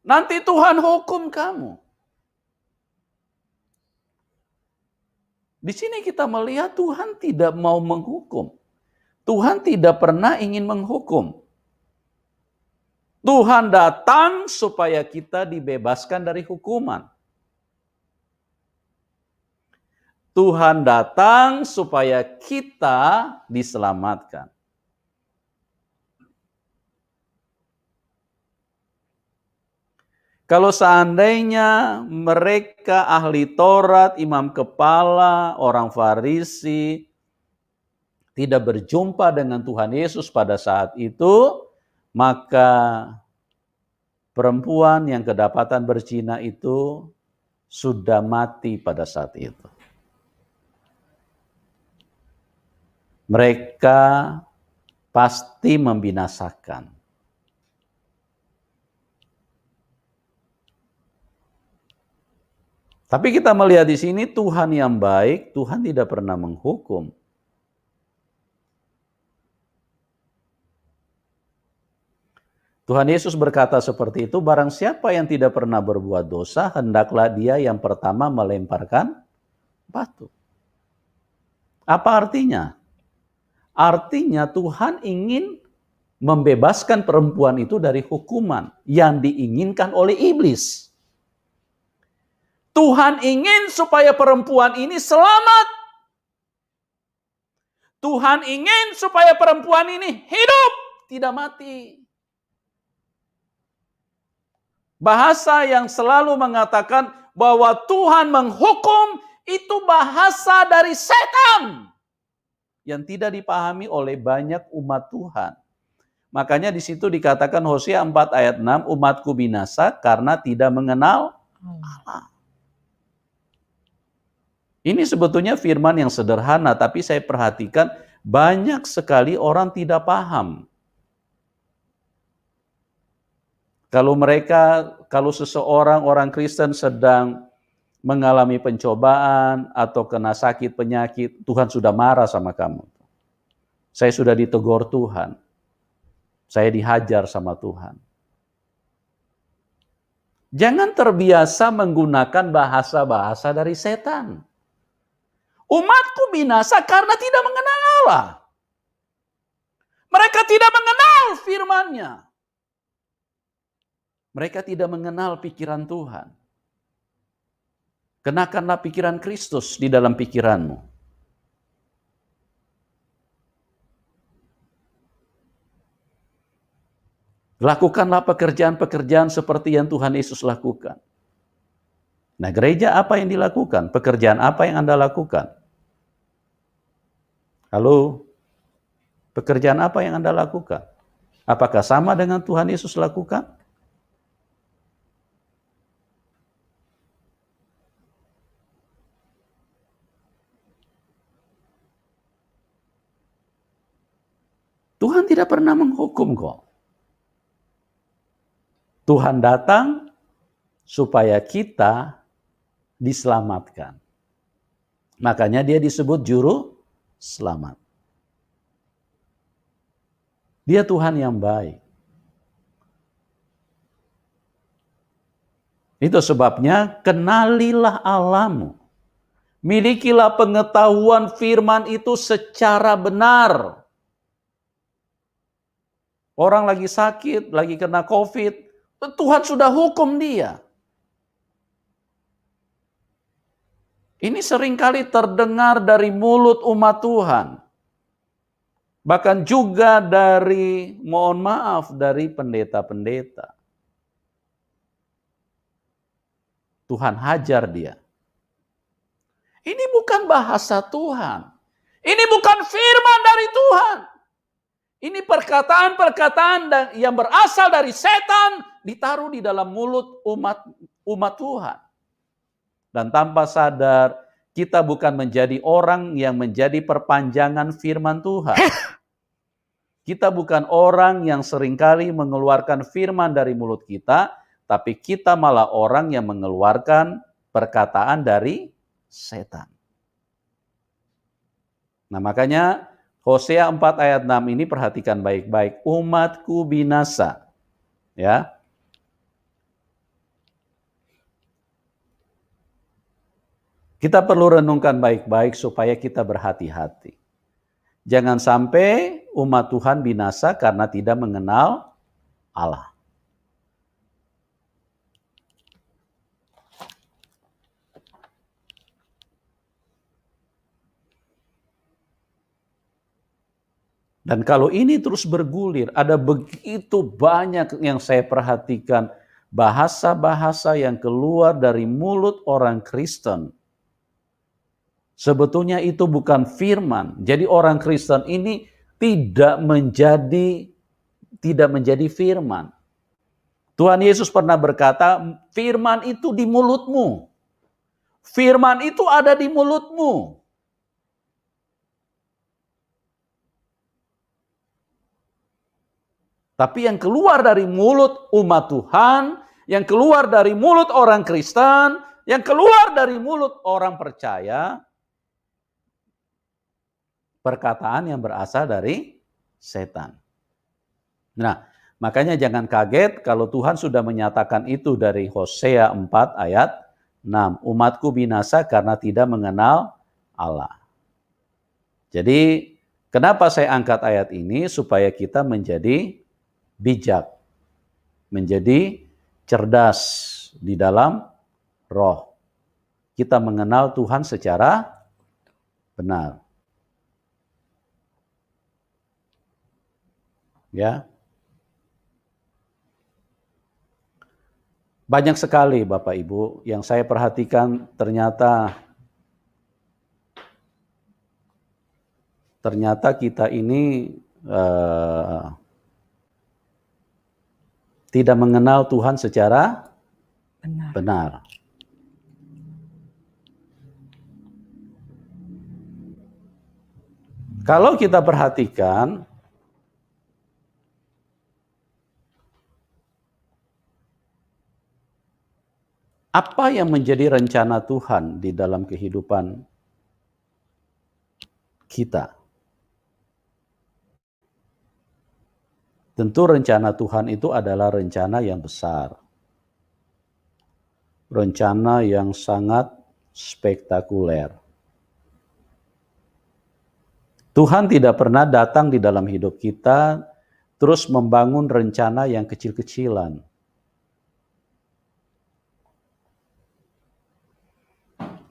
Nanti Tuhan hukum kamu. Di sini kita melihat Tuhan tidak mau menghukum. Tuhan tidak pernah ingin menghukum. Tuhan datang supaya kita dibebaskan dari hukuman. Tuhan datang supaya kita diselamatkan. Kalau seandainya mereka ahli Taurat, imam kepala, orang Farisi, tidak berjumpa dengan Tuhan Yesus pada saat itu, maka perempuan yang kedapatan berzina itu sudah mati pada saat itu. Mereka pasti membinasakan. Tapi kita melihat di sini Tuhan yang baik, Tuhan tidak pernah menghukum. Tuhan Yesus berkata seperti itu, barang siapa yang tidak pernah berbuat dosa, hendaklah dia yang pertama melemparkan batu. Apa artinya? Artinya Tuhan ingin membebaskan perempuan itu dari hukuman yang diinginkan oleh iblis. Tuhan ingin supaya perempuan ini selamat. Tuhan ingin supaya perempuan ini hidup, tidak mati. Bahasa yang selalu mengatakan bahwa Tuhan menghukum itu bahasa dari setan yang tidak dipahami oleh banyak umat Tuhan. Makanya di situ dikatakan Hosea 4 ayat 6, umatku binasa karena tidak mengenal Allah. Ini sebetulnya firman yang sederhana, tapi saya perhatikan banyak sekali orang tidak paham. Kalau seseorang, orang Kristen sedang mengalami pencobaan atau kena sakit penyakit, Tuhan sudah marah sama kamu. Saya sudah ditegur Tuhan. Saya dihajar sama Tuhan. Jangan terbiasa menggunakan bahasa-bahasa dari setan. Umatku binasa karena tidak mengenal Allah. Mereka tidak mengenal firman-Nya. Mereka tidak mengenal pikiran Tuhan. Kenakanlah pikiran Kristus di dalam pikiranmu. Lakukanlah pekerjaan-pekerjaan seperti yang Tuhan Yesus lakukan. Nah, gereja apa yang dilakukan? Pekerjaan apa yang Anda lakukan? Halo? Pekerjaan apa yang Anda lakukan? Apakah sama dengan Tuhan Yesus lakukan? Tuhan tidak pernah menghukum kok. Tuhan datang supaya kita diselamatkan. Makanya dia disebut juru selamat. Dia Tuhan yang baik. Itu sebabnya kenalilah Allahmu. Milikilah pengetahuan firman itu secara benar. Orang lagi sakit, lagi kena COVID, Tuhan sudah hukum dia. Ini seringkali terdengar dari mulut umat Tuhan. Bahkan juga dari, mohon maaf, dari pendeta-pendeta. Tuhan hajar dia. Ini bukan bahasa Tuhan. Ini bukan firman dari Tuhan. Ini perkataan-perkataan yang berasal dari setan ditaruh di dalam mulut umat Tuhan. Dan tanpa sadar, kita bukan menjadi orang yang menjadi perpanjangan firman Tuhan. Kita bukan orang yang seringkali mengeluarkan firman dari mulut kita, tapi kita malah orang yang mengeluarkan perkataan dari setan. Nah, makanya Hosea 4 ayat 6 ini perhatikan baik-baik. Umatku binasa. Ya. Kita perlu renungkan baik-baik supaya kita berhati-hati. Jangan sampai umat Tuhan binasa karena tidak mengenal Allah. Dan kalau ini terus bergulir, ada begitu banyak yang saya perhatikan, bahasa-bahasa yang keluar dari mulut orang Kristen. Sebetulnya itu bukan firman. Jadi orang Kristen ini tidak menjadi firman. Tuhan Yesus pernah berkata, firman itu di mulutmu. Firman itu ada di mulutmu. Tapi yang keluar dari mulut umat Tuhan, yang keluar dari mulut orang Kristen, yang keluar dari mulut orang percaya, perkataan yang berasal dari setan. Nah, makanya jangan kaget kalau Tuhan sudah menyatakan itu dari Hosea 4 ayat 6. Umatku binasa karena tidak mengenal Allah. Jadi, kenapa saya angkat ayat ini? Supaya kita menjadi bijak, menjadi cerdas di dalam roh. Kita mengenal Tuhan secara benar. Ya. Banyak sekali Bapak Ibu yang saya perhatikan ternyata kita ini tidak mengenal Tuhan secara benar. Kalau kita perhatikan, apa yang menjadi rencana Tuhan di dalam kehidupan kita? Tentu rencana Tuhan itu adalah rencana yang besar. Rencana yang sangat spektakuler. Tuhan tidak pernah datang di dalam hidup kita terus membangun rencana yang kecil-kecilan.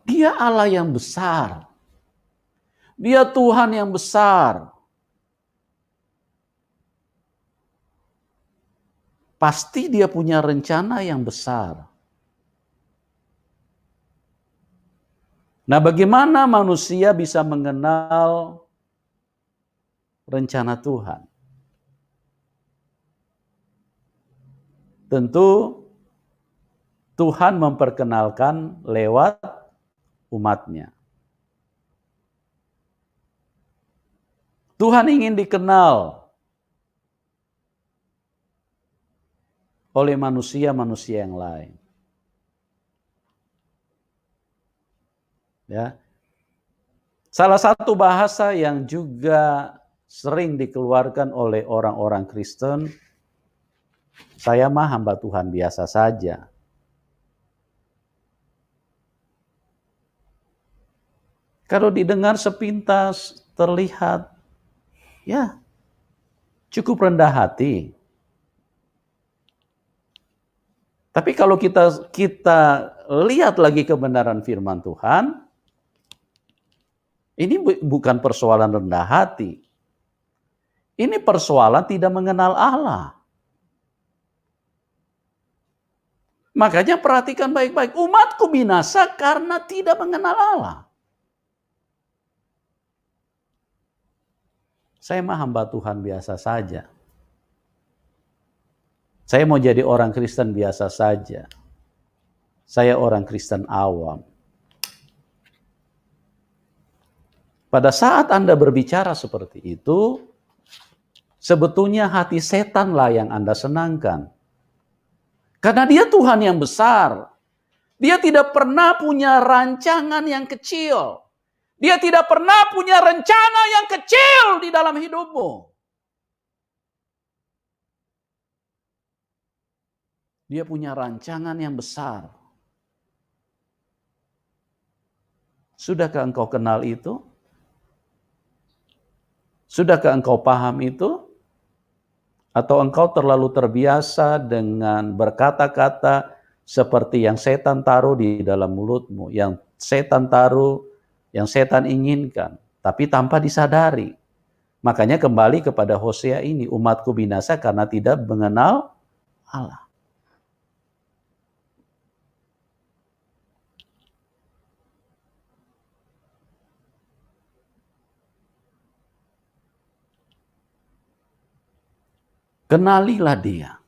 Dia Allah yang besar. Dia Tuhan yang besar. Pasti dia punya rencana yang besar. Nah, bagaimana manusia bisa mengenal rencana Tuhan? Tentu Tuhan memperkenalkan lewat umatnya. Tuhan ingin dikenal oleh manusia-manusia yang lain. Ya. Salah satu bahasa yang juga sering dikeluarkan oleh orang-orang Kristen, saya mah hamba Tuhan biasa saja. Kalau didengar sepintas terlihat, ya cukup rendah hati. Tapi kalau kita lihat lagi kebenaran firman Tuhan, ini bukan persoalan rendah hati. Ini persoalan tidak mengenal Allah. Makanya perhatikan baik-baik, umatku binasa karena tidak mengenal Allah. Saya mah hamba Tuhan biasa saja. Saya mau jadi orang Kristen biasa saja. Saya orang Kristen awam. Pada saat Anda berbicara seperti itu, sebetulnya hati setanlah yang Anda senangkan. Karena dia Tuhan yang besar. Dia tidak pernah punya rancangan yang kecil. Dia tidak pernah punya rencana yang kecil di dalam hidupmu. Dia punya rancangan yang besar. Sudahkah engkau kenal itu? Sudahkah engkau paham itu? Atau engkau terlalu terbiasa dengan berkata-kata seperti yang setan taruh di dalam mulutmu, yang setan taruh, yang setan inginkan, tapi tanpa disadari. Makanya kembali kepada Hosea ini, umatku binasa karena tidak mengenal Allah. Kenalilah Dia.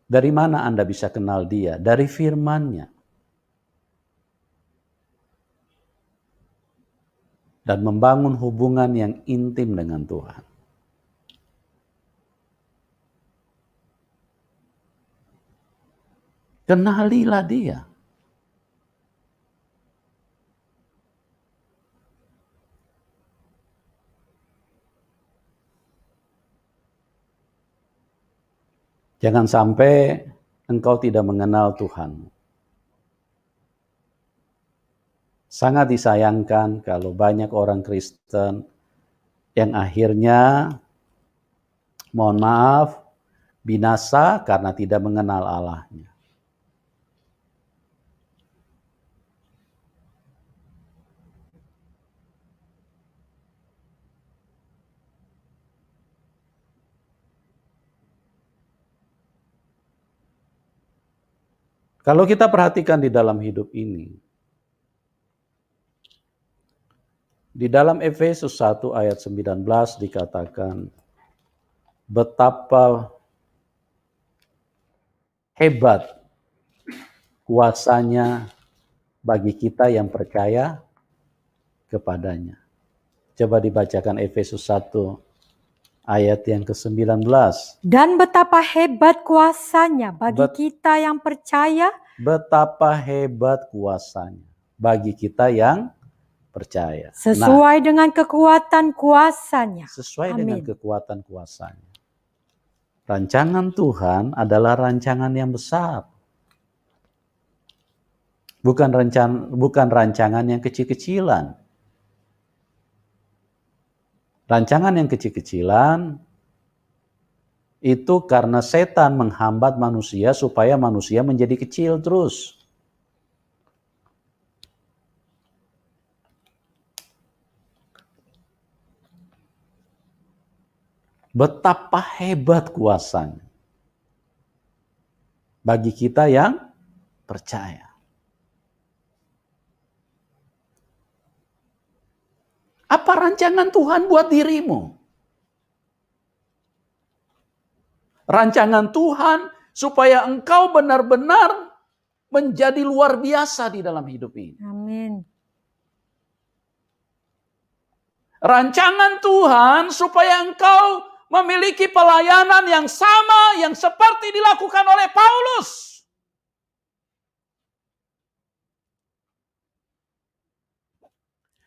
Dari mana Anda bisa kenal Dia? Dari firman-Nya. Dan membangun hubungan yang intim dengan Tuhan. Kenalilah Dia. Jangan sampai engkau tidak mengenal Tuhan. Sangat disayangkan kalau banyak orang Kristen yang akhirnya, mohon maaf, binasa karena tidak mengenal Allahnya. Kalau kita perhatikan di dalam hidup ini, di dalam Efesus 1 ayat 19 dikatakan, betapa hebat kuasanya bagi kita yang percaya kepadanya. Coba dibacakan Efesus 1 ayat yang ke-19. Dan betapa hebat kuasanya bagi kita yang percaya. Betapa hebat kuasanya bagi kita yang percaya. Sesuai dengan kekuatan kuasanya. Sesuai Amin. dengan kekuatan kuasanya. Rancangan Tuhan adalah rancangan yang besar. Bukan rancangan yang kecil-kecilan. Rancangan yang kecil-kecilan itu karena setan menghambat manusia supaya manusia menjadi kecil terus. Betapa hebat kuasanya bagi kita yang percaya. Apa rancangan Tuhan buat dirimu? Rancangan Tuhan supaya engkau benar-benar menjadi luar biasa di dalam hidup ini. Amin. Rancangan Tuhan supaya engkau memiliki pelayanan yang sama yang seperti dilakukan oleh Paulus.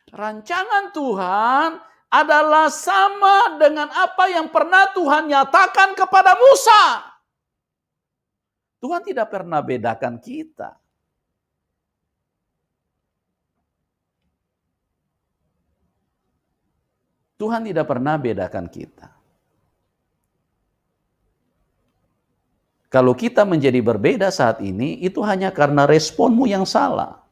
Rancangan Tuhan adalah sama dengan apa yang pernah Tuhan nyatakan kepada Musa. Tuhan tidak pernah bedakan kita. Tuhan tidak pernah bedakan kita. Kalau kita menjadi berbeda saat ini, itu hanya karena responmu yang salah.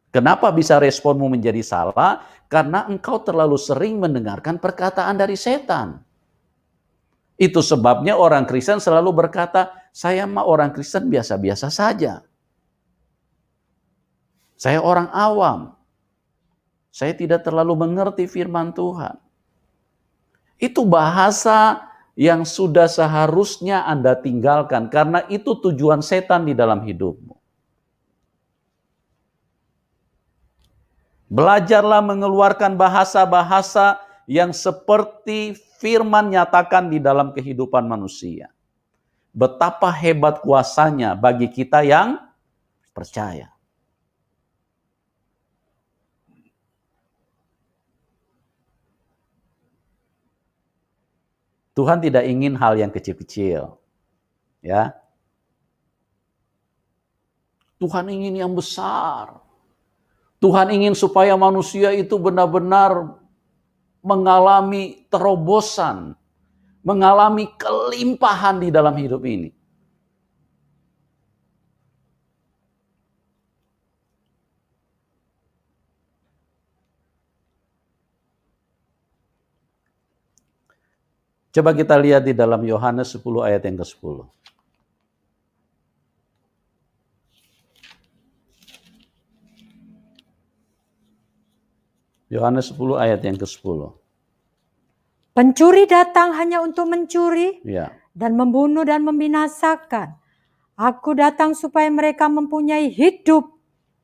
Kenapa bisa responmu menjadi salah? Karena engkau terlalu sering mendengarkan perkataan dari setan. Itu sebabnya orang Kristen selalu berkata, saya mah orang Kristen biasa-biasa saja. Saya orang awam. Saya tidak terlalu mengerti firman Tuhan. Itu bahasa yang sudah seharusnya Anda tinggalkan, karena itu tujuan setan di dalam hidupmu. Belajarlah mengeluarkan bahasa-bahasa yang seperti firman nyatakan di dalam kehidupan manusia. Betapa hebat kuasanya bagi kita yang percaya. Tuhan tidak ingin hal yang kecil-kecil. Ya. Tuhan ingin yang besar. Tuhan ingin supaya manusia itu benar-benar mengalami terobosan, mengalami kelimpahan di dalam hidup ini. Coba kita lihat di dalam Yohanes 10 ayat yang ke-10. Yohanes 10 ayat yang ke-10. Pencuri datang hanya untuk mencuri Ya. dan membunuh dan membinasakan. Aku datang supaya mereka mempunyai hidup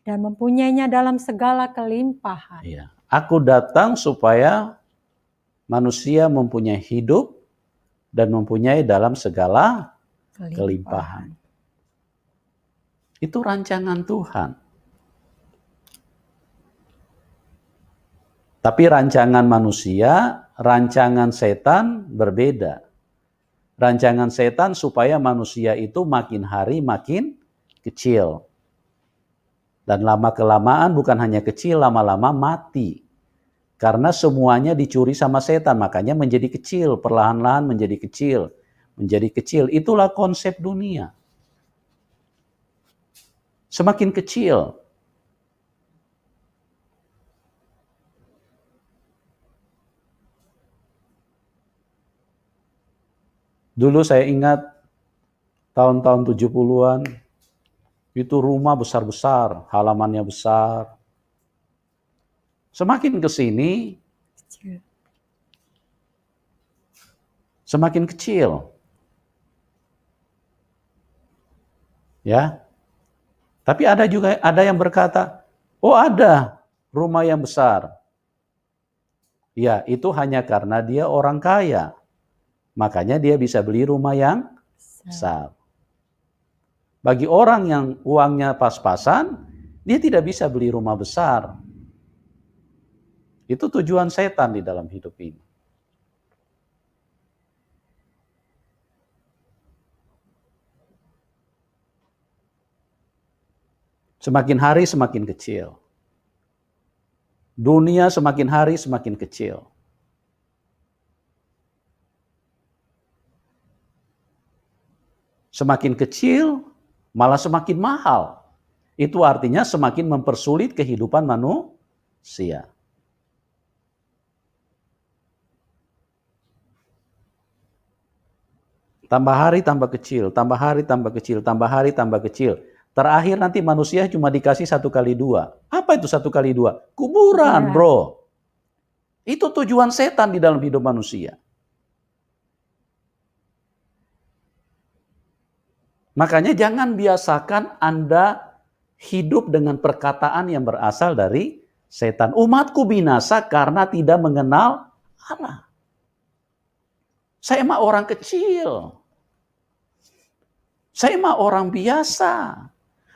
dan mempunyainya dalam segala kelimpahan. Ya. Aku datang supaya manusia mempunyai hidup dan mempunyai dalam segala kelimpahan. Itu rancangan Tuhan. Tapi rancangan manusia, rancangan setan berbeda. Rancangan setan supaya manusia itu makin hari makin kecil. Dan lama-kelamaan bukan hanya kecil, lama-lama mati. Karena semuanya dicuri sama setan, makanya menjadi kecil, perlahan-lahan menjadi kecil. Menjadi kecil, itulah konsep dunia. Semakin kecil. Dulu saya ingat tahun-tahun 70-an, itu rumah besar-besar, halamannya besar. Semakin ke sini, semakin kecil. Ya. Tapi ada juga yang berkata, "Oh, ada rumah yang besar." Ya, itu hanya karena dia orang kaya. Makanya dia bisa beli rumah yang besar. Bagi orang yang uangnya pas-pasan, dia tidak bisa beli rumah besar. Itu tujuan setan di dalam hidup ini. Semakin hari semakin kecil. Dunia semakin hari semakin kecil. Semakin kecil, malah semakin mahal. Itu artinya semakin mempersulit kehidupan manusia. Tambah hari tambah kecil, tambah hari tambah kecil, tambah hari tambah kecil. Terakhir nanti manusia cuma dikasih 1x2. Apa itu 1x2? Kuburan, bro. Itu tujuan setan di dalam hidup manusia. Makanya jangan biasakan Anda hidup dengan perkataan yang berasal dari setan. Umatku binasa karena tidak mengenal Allah. Saya mah orang kecil. Saya mah orang biasa.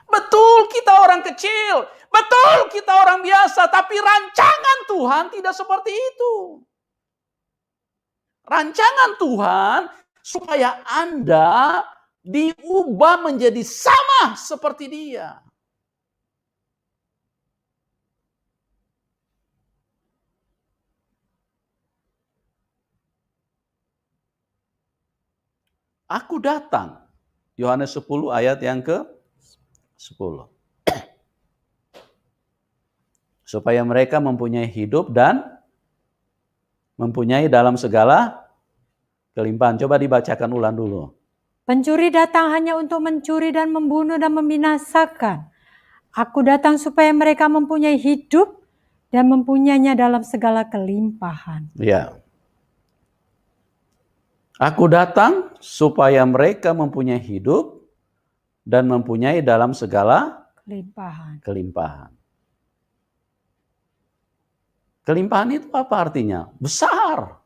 Betul kita orang kecil. Betul kita orang biasa. Tapi rancangan Tuhan tidak seperti itu. Rancangan Tuhan supaya Anda diubah menjadi sama seperti Dia. Aku datang. Yohanes 10 ayat yang ke-10. Supaya mereka mempunyai hidup dan mempunyai dalam segala kelimpahan. Coba dibacakan ulang dulu. Pencuri datang hanya untuk mencuri dan membunuh dan membinasakan. Aku datang supaya mereka mempunyai hidup dan mempunyainya dalam segala kelimpahan. Ya. Aku datang supaya mereka mempunyai hidup dan mempunyai dalam segala kelimpahan. Kelimpahan itu apa artinya? Besar.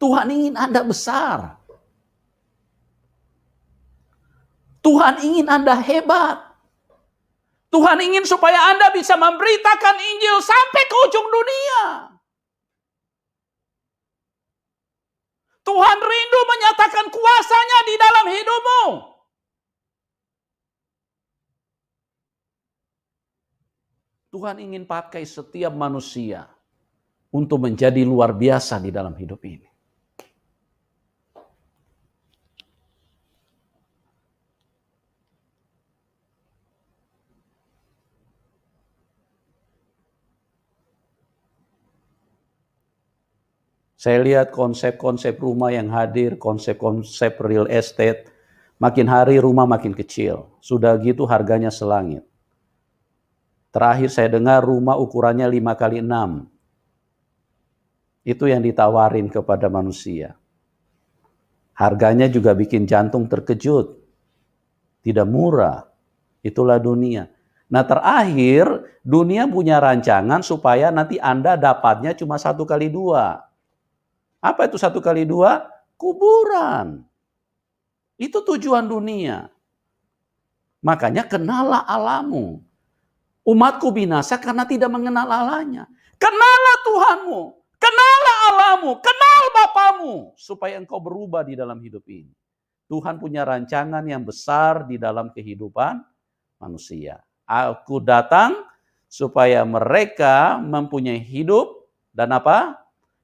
Tuhan ingin Anda besar. Tuhan ingin Anda hebat. Tuhan ingin supaya Anda bisa memberitakan Injil sampai ke ujung dunia. Tuhan rindu menyatakan kuasanya di dalam hidupmu. Tuhan ingin pakai setiap manusia untuk menjadi luar biasa di dalam hidup ini. Saya lihat konsep-konsep rumah yang hadir, konsep-konsep real estate, makin hari rumah makin kecil. Sudah gitu harganya selangit. Terakhir saya dengar rumah ukurannya 5x6. Itu yang ditawarin kepada manusia. Harganya juga bikin jantung terkejut. Tidak murah. Itulah dunia. Nah terakhir, dunia punya rancangan supaya nanti Anda dapatnya cuma 1x2. Apa itu 1x2? Kuburan. Itu tujuan dunia. Makanya kenallah Allahmu. Umatku binasa karena tidak mengenal Allahnya. Kenallah Tuhanmu. Kenallah Allahmu. Kenal Bapamu. Supaya engkau berubah di dalam hidup ini. Tuhan punya rancangan yang besar di dalam kehidupan manusia. Aku datang supaya mereka mempunyai hidup dan apa?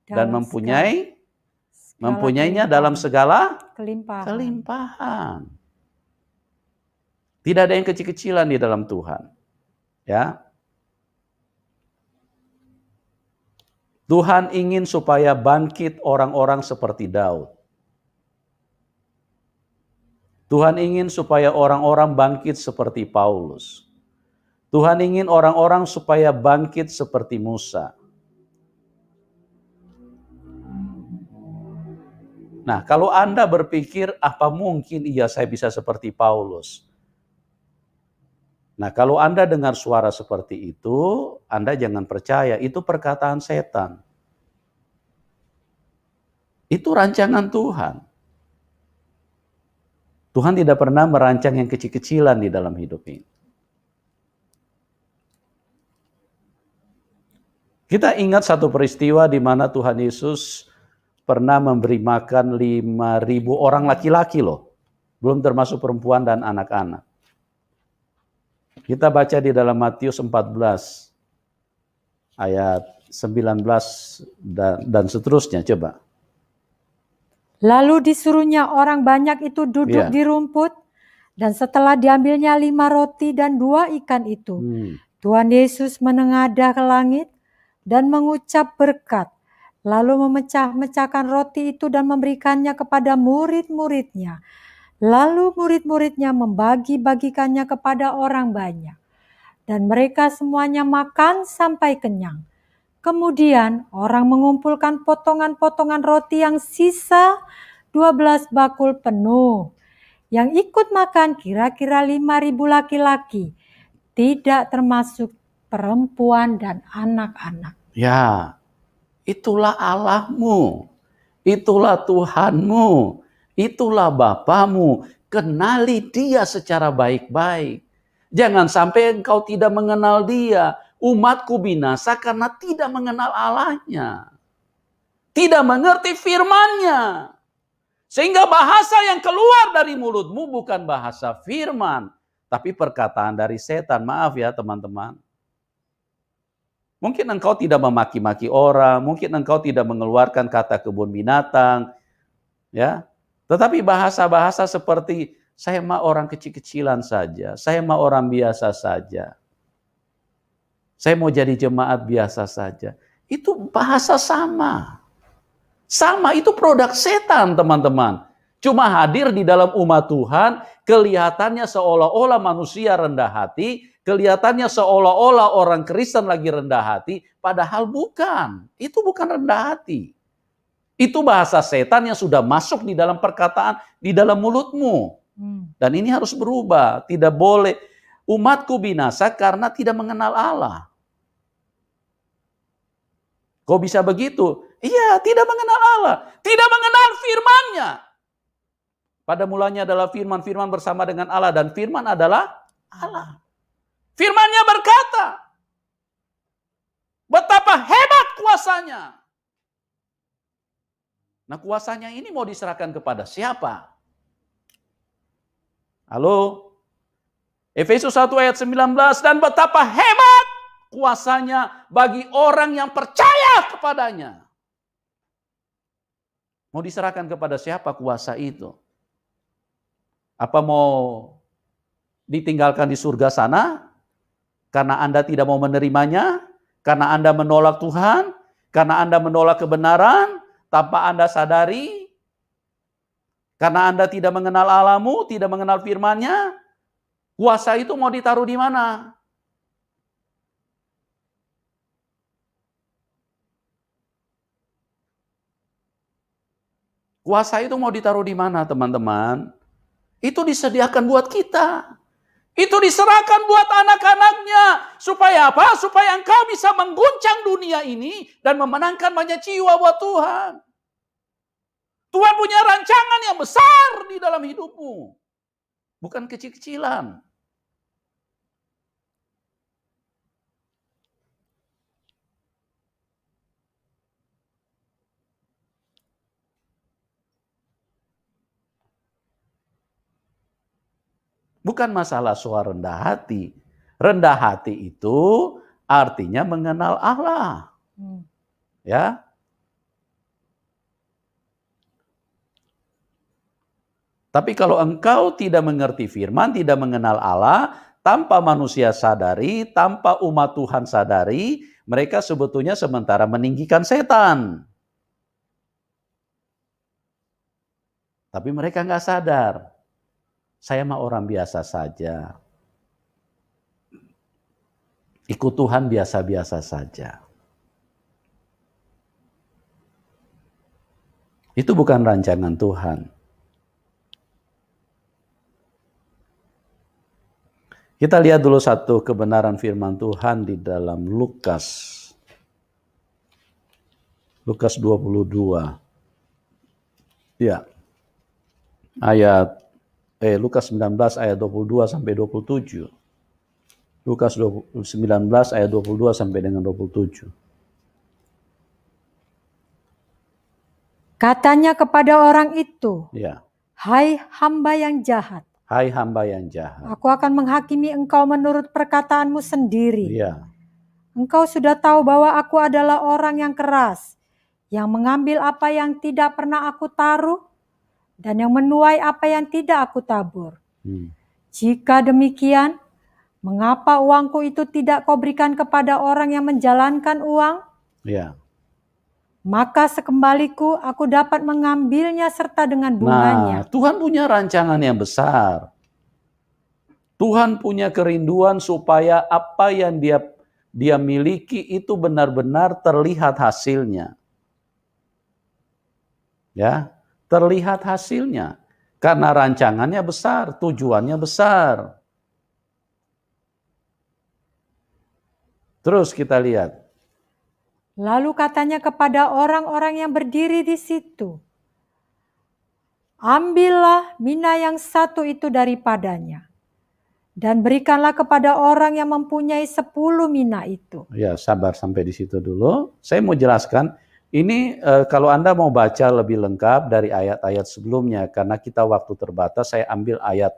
Dan mempunyainya dalam segala kelimpahan. Tidak ada yang kecil-kecilan di dalam Tuhan. Ya. Tuhan ingin supaya bangkit orang-orang seperti Daud. Tuhan ingin supaya orang-orang bangkit seperti Paulus. Tuhan ingin orang-orang supaya bangkit seperti Musa. Nah, kalau Anda berpikir, apa mungkin saya bisa seperti Paulus? Nah, kalau Anda dengar suara seperti itu, Anda jangan percaya, itu perkataan setan. Itu rancangan Tuhan. Tuhan tidak pernah merancang yang kecil-kecilan di dalam hidup ini. Kita ingat satu peristiwa di mana Tuhan Yesus pernah memberi makan 5.000 orang laki-laki loh. Belum termasuk perempuan dan anak-anak. Kita baca di dalam Matius 14 ayat 19 dan seterusnya, coba. Lalu disuruhnya orang banyak itu duduk di rumput, dan setelah diambilnya 5 roti dan 2 ikan itu, Tuhan Yesus menengadah ke langit dan mengucap berkat, lalu memecah-mecahkan roti itu dan memberikannya kepada murid-muridnya. Lalu murid-muridnya membagi-bagikannya kepada orang banyak. Dan mereka semuanya makan sampai kenyang. Kemudian orang mengumpulkan potongan-potongan roti yang sisa 12 bakul penuh. Yang ikut makan kira-kira 5.000 laki-laki. Tidak termasuk perempuan dan anak-anak. Ya, itulah Allahmu. Itulah Tuhanmu. Itulah Bapamu. Kenali Dia secara baik-baik. Jangan sampai engkau tidak mengenal Dia. Umatku binasa karena tidak mengenal Allahnya. Tidak mengerti firman-Nya. Sehingga bahasa yang keluar dari mulutmu bukan bahasa firman. Tapi perkataan dari setan. Maaf ya teman-teman. Mungkin engkau tidak memaki-maki orang. Mungkin engkau tidak mengeluarkan kata kebun binatang. Ya. Tetapi bahasa-bahasa seperti, saya mah orang kecil-kecilan saja. Saya mah orang biasa saja. Saya mau jadi jemaat biasa saja. Itu bahasa sama. Sama, itu produk setan teman-teman. Cuma hadir di dalam umat Tuhan, kelihatannya seolah-olah manusia rendah hati, kelihatannya seolah-olah orang Kristen lagi rendah hati, padahal bukan. Itu bukan rendah hati. Itu bahasa setan yang sudah masuk di dalam perkataan, di dalam mulutmu. Dan ini harus berubah. Tidak boleh. Umatku binasa karena tidak mengenal Allah. Kok bisa begitu? Iya, tidak mengenal Allah. Tidak mengenal firman-Nya. Pada mulanya adalah firman. Firman bersama dengan Allah. Dan firman adalah Allah. Firman-Nya berkata, betapa hebat kuasanya. Nah, kuasanya ini mau diserahkan kepada siapa? Halo? Efesus 1 ayat 19, dan betapa hebat kuasanya bagi orang yang percaya kepadanya. Mau diserahkan kepada siapa kuasa itu? Apa mau ditinggalkan di surga sana? Karena Anda tidak mau menerimanya? Karena Anda menolak Tuhan? Karena Anda menolak kebenaran? tanpa Anda sadari, karena Anda tidak mengenal Allahmu, tidak mengenal firman-Nya, kuasa itu mau ditaruh di mana? Kuasa itu mau ditaruh di mana, teman-teman? Itu disediakan buat kita. Itu diserahkan buat anak-anaknya. Supaya apa? Supaya engkau bisa mengguncang dunia ini dan memenangkan banyak jiwa buat Tuhan. Tuhan punya rancangan yang besar di dalam hidupmu. Bukan kecil-kecilan. Bukan masalah soal rendah hati. Rendah hati itu artinya mengenal Allah. Ya. Tapi kalau engkau tidak mengerti firman, tidak mengenal Allah, tanpa manusia sadari, tanpa umat Tuhan sadari, mereka sebetulnya sementara meninggikan setan. Tapi mereka nggak sadar. Saya mah orang biasa saja. Ikut Tuhan biasa-biasa saja. Itu bukan rancangan Tuhan. Kita lihat dulu satu kebenaran firman Tuhan di dalam Lukas. Lukas 22. Ya. Lukas 19 ayat 22 sampai 27. Lukas 19 ayat 22 sampai dengan 27. Katanya kepada orang itu, Ya. hai hamba yang jahat, Hai hamba yang jahat. aku akan menghakimi engkau menurut perkataanmu sendiri. Ya. Engkau sudah tahu bahwa aku adalah orang yang keras, yang mengambil apa yang tidak pernah aku taruh, dan yang menuai apa yang tidak aku tabur. Jika demikian, mengapa uangku itu tidak kau berikan kepada orang yang menjalankan uang? Ya. Maka sekembaliku aku dapat mengambilnya serta dengan bunganya. Nah, Tuhan punya rancangan yang besar. Tuhan punya kerinduan supaya apa yang dia miliki itu benar-benar terlihat hasilnya. Ya, terlihat hasilnya. Karena rancangannya besar, tujuannya besar. Terus kita lihat. Lalu katanya kepada orang-orang yang berdiri di situ, ambillah mina yang satu itu daripadanya, dan berikanlah kepada orang yang mempunyai 10 mina itu. Ya, sabar sampai di situ dulu. Saya mau jelaskan, ini kalau Anda mau baca lebih lengkap dari ayat-ayat sebelumnya, karena kita waktu terbatas, saya ambil ayat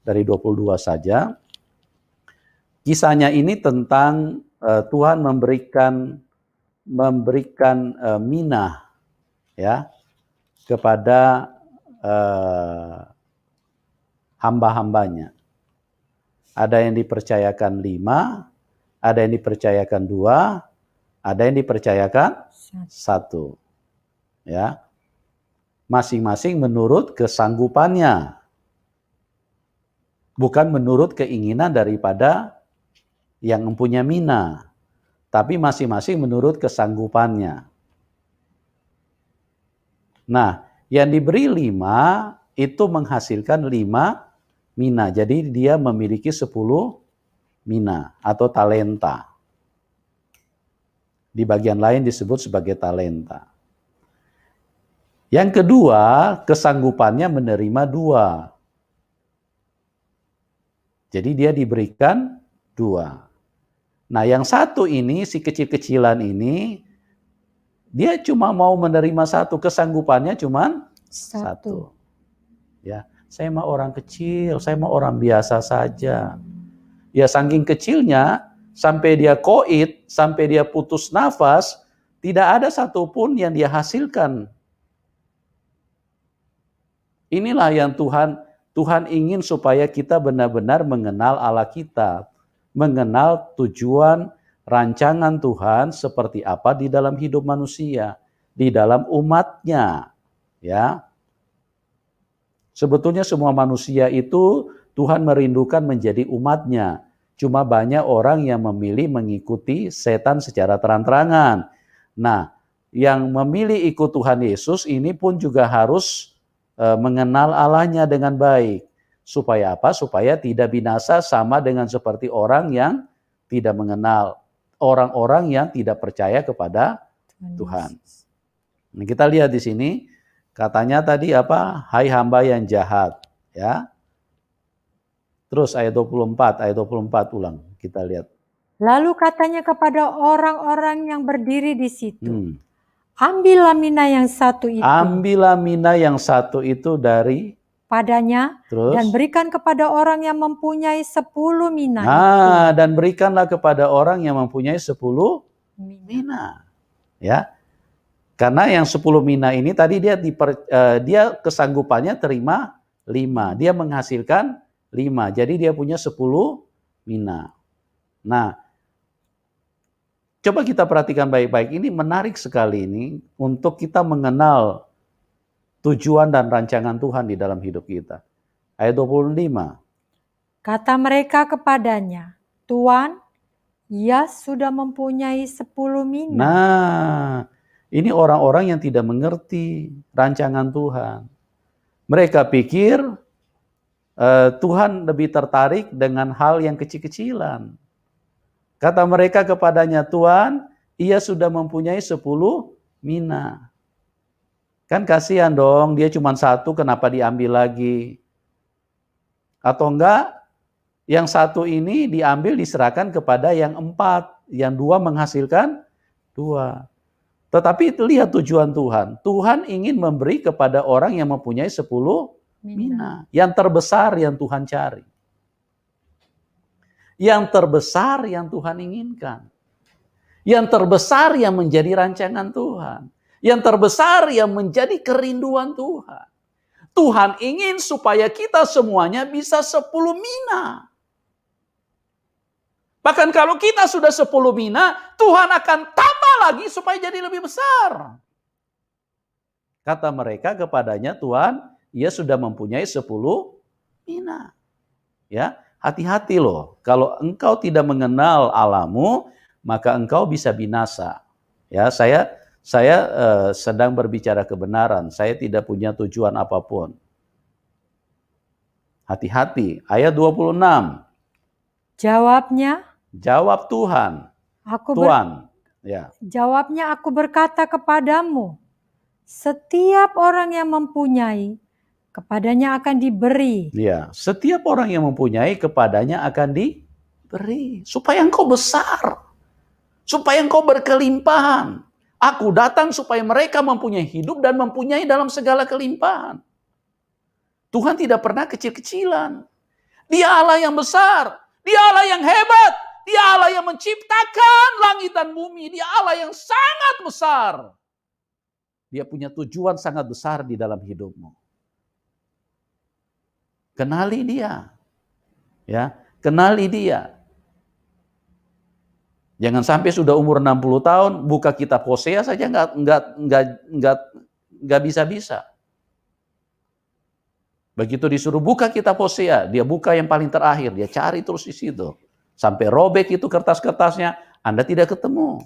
dari 22 saja. Kisahnya ini tentang Tuhan memberikan minah ya kepada hamba-hambanya. Ada yang dipercayakan 5, ada yang dipercayakan 2, ada yang dipercayakan 1. Ya. Masing-masing menurut kesanggupannya. Bukan menurut keinginan daripada yang mempunyai mina. Tapi masing-masing menurut kesanggupannya. Nah, yang diberi 5 itu menghasilkan 5 mina. Jadi dia memiliki 10 mina atau talenta. Di bagian lain disebut sebagai talenta. Yang kedua, kesanggupannya menerima 2. Jadi dia diberikan 2. Nah, yang satu ini, si kecil-kecilan ini, dia cuma mau menerima 1, kesanggupannya cuma 1. Ya, saya mah orang kecil, saya mah orang biasa saja. Ya, saking kecilnya, sampai dia koid, sampai dia putus nafas, tidak ada satupun yang dia hasilkan. Inilah yang Tuhan ingin supaya kita benar-benar mengenal Allah kita. Mengenal tujuan rancangan Tuhan seperti apa di dalam hidup manusia. di dalam umatnya. Ya, sebetulnya semua manusia itu Tuhan merindukan menjadi umatnya. Cuma banyak orang yang memilih mengikuti setan secara terang-terangan. Nah, yang memilih ikut Tuhan Yesus ini pun juga harus mengenal Allahnya dengan baik. Supaya apa? Supaya tidak binasa sama dengan seperti orang yang tidak mengenal. Orang-orang yang tidak percaya kepada Tuhan. Nah, kita lihat di sini, katanya tadi apa? Hai hamba yang jahat. Ya. Terus ayat 24 ulang, kita lihat. Lalu katanya kepada orang-orang yang berdiri di situ, ambillah mina yang satu itu. Ambillah mina yang satu itu dari padanya, terus, dan berikan kepada orang yang mempunyai 10 mina itu. Dan berikanlah kepada orang yang mempunyai 10 mina. Ya. Karena yang 10 mina ini tadi dia kesanggupannya terima 5. Dia menghasilkan 5. Jadi dia punya 10 mina. Nah, coba kita perhatikan baik-baik. Ini menarik sekali ini untuk kita mengenal tujuan dan rancangan Tuhan di dalam hidup kita. Ayat 25. Kata mereka kepadanya, Tuan, ia sudah mempunyai 10 mina. Nah, ini orang-orang yang tidak mengerti rancangan Tuhan. Mereka pikir Tuhan lebih tertarik dengan hal yang kecil-kecilan. Kata mereka kepadanya, Tuan, ia sudah mempunyai 10 mina. Kan kasihan dong, dia cuma 1, kenapa diambil lagi? Atau enggak, yang 1 ini diambil diserahkan kepada yang 4, yang 2 menghasilkan 2. Tetapi itu lihat tujuan Tuhan. Tuhan ingin memberi kepada orang yang mempunyai 10 mina. Yang terbesar yang Tuhan cari. Yang terbesar yang Tuhan inginkan. Yang terbesar yang menjadi rancangan Tuhan. Yang terbesar yang menjadi kerinduan Tuhan. Tuhan ingin supaya kita semuanya bisa 10 mina. Bahkan kalau kita sudah 10 mina, Tuhan akan tambah lagi supaya jadi lebih besar. Kata mereka kepadanya, Tuan, ia sudah mempunyai 10 mina. Ya, hati-hati loh. Kalau engkau tidak mengenal Allahmu, maka engkau bisa binasa. Ya, saya sedang berbicara kebenaran. Saya tidak punya tujuan apapun. Hati-hati. Ayat 26. Jawab Tuhan. Jawabnya, aku berkata kepadamu, setiap orang yang mempunyai, kepadanya akan diberi. Ya, setiap orang yang mempunyai, kepadanya akan diberi. Supaya engkau besar. Supaya engkau berkelimpahan. Aku datang supaya mereka mempunyai hidup dan mempunyai dalam segala kelimpahan. Tuhan tidak pernah kecil-kecilan. Dia Allah yang besar. Dia Allah yang hebat. Dia Allah yang menciptakan langit dan bumi. Dia Allah yang sangat besar. Dia punya tujuan sangat besar di dalam hidupmu. Kenali dia. Ya, kenali dia. Jangan sampai sudah umur 60 tahun buka kitab Hosea saja nggak bisa-bisa. Begitu disuruh buka kitab Hosea, dia buka yang paling terakhir, dia cari terus di situ. Sampai robek itu kertas-kertasnya, Anda tidak ketemu.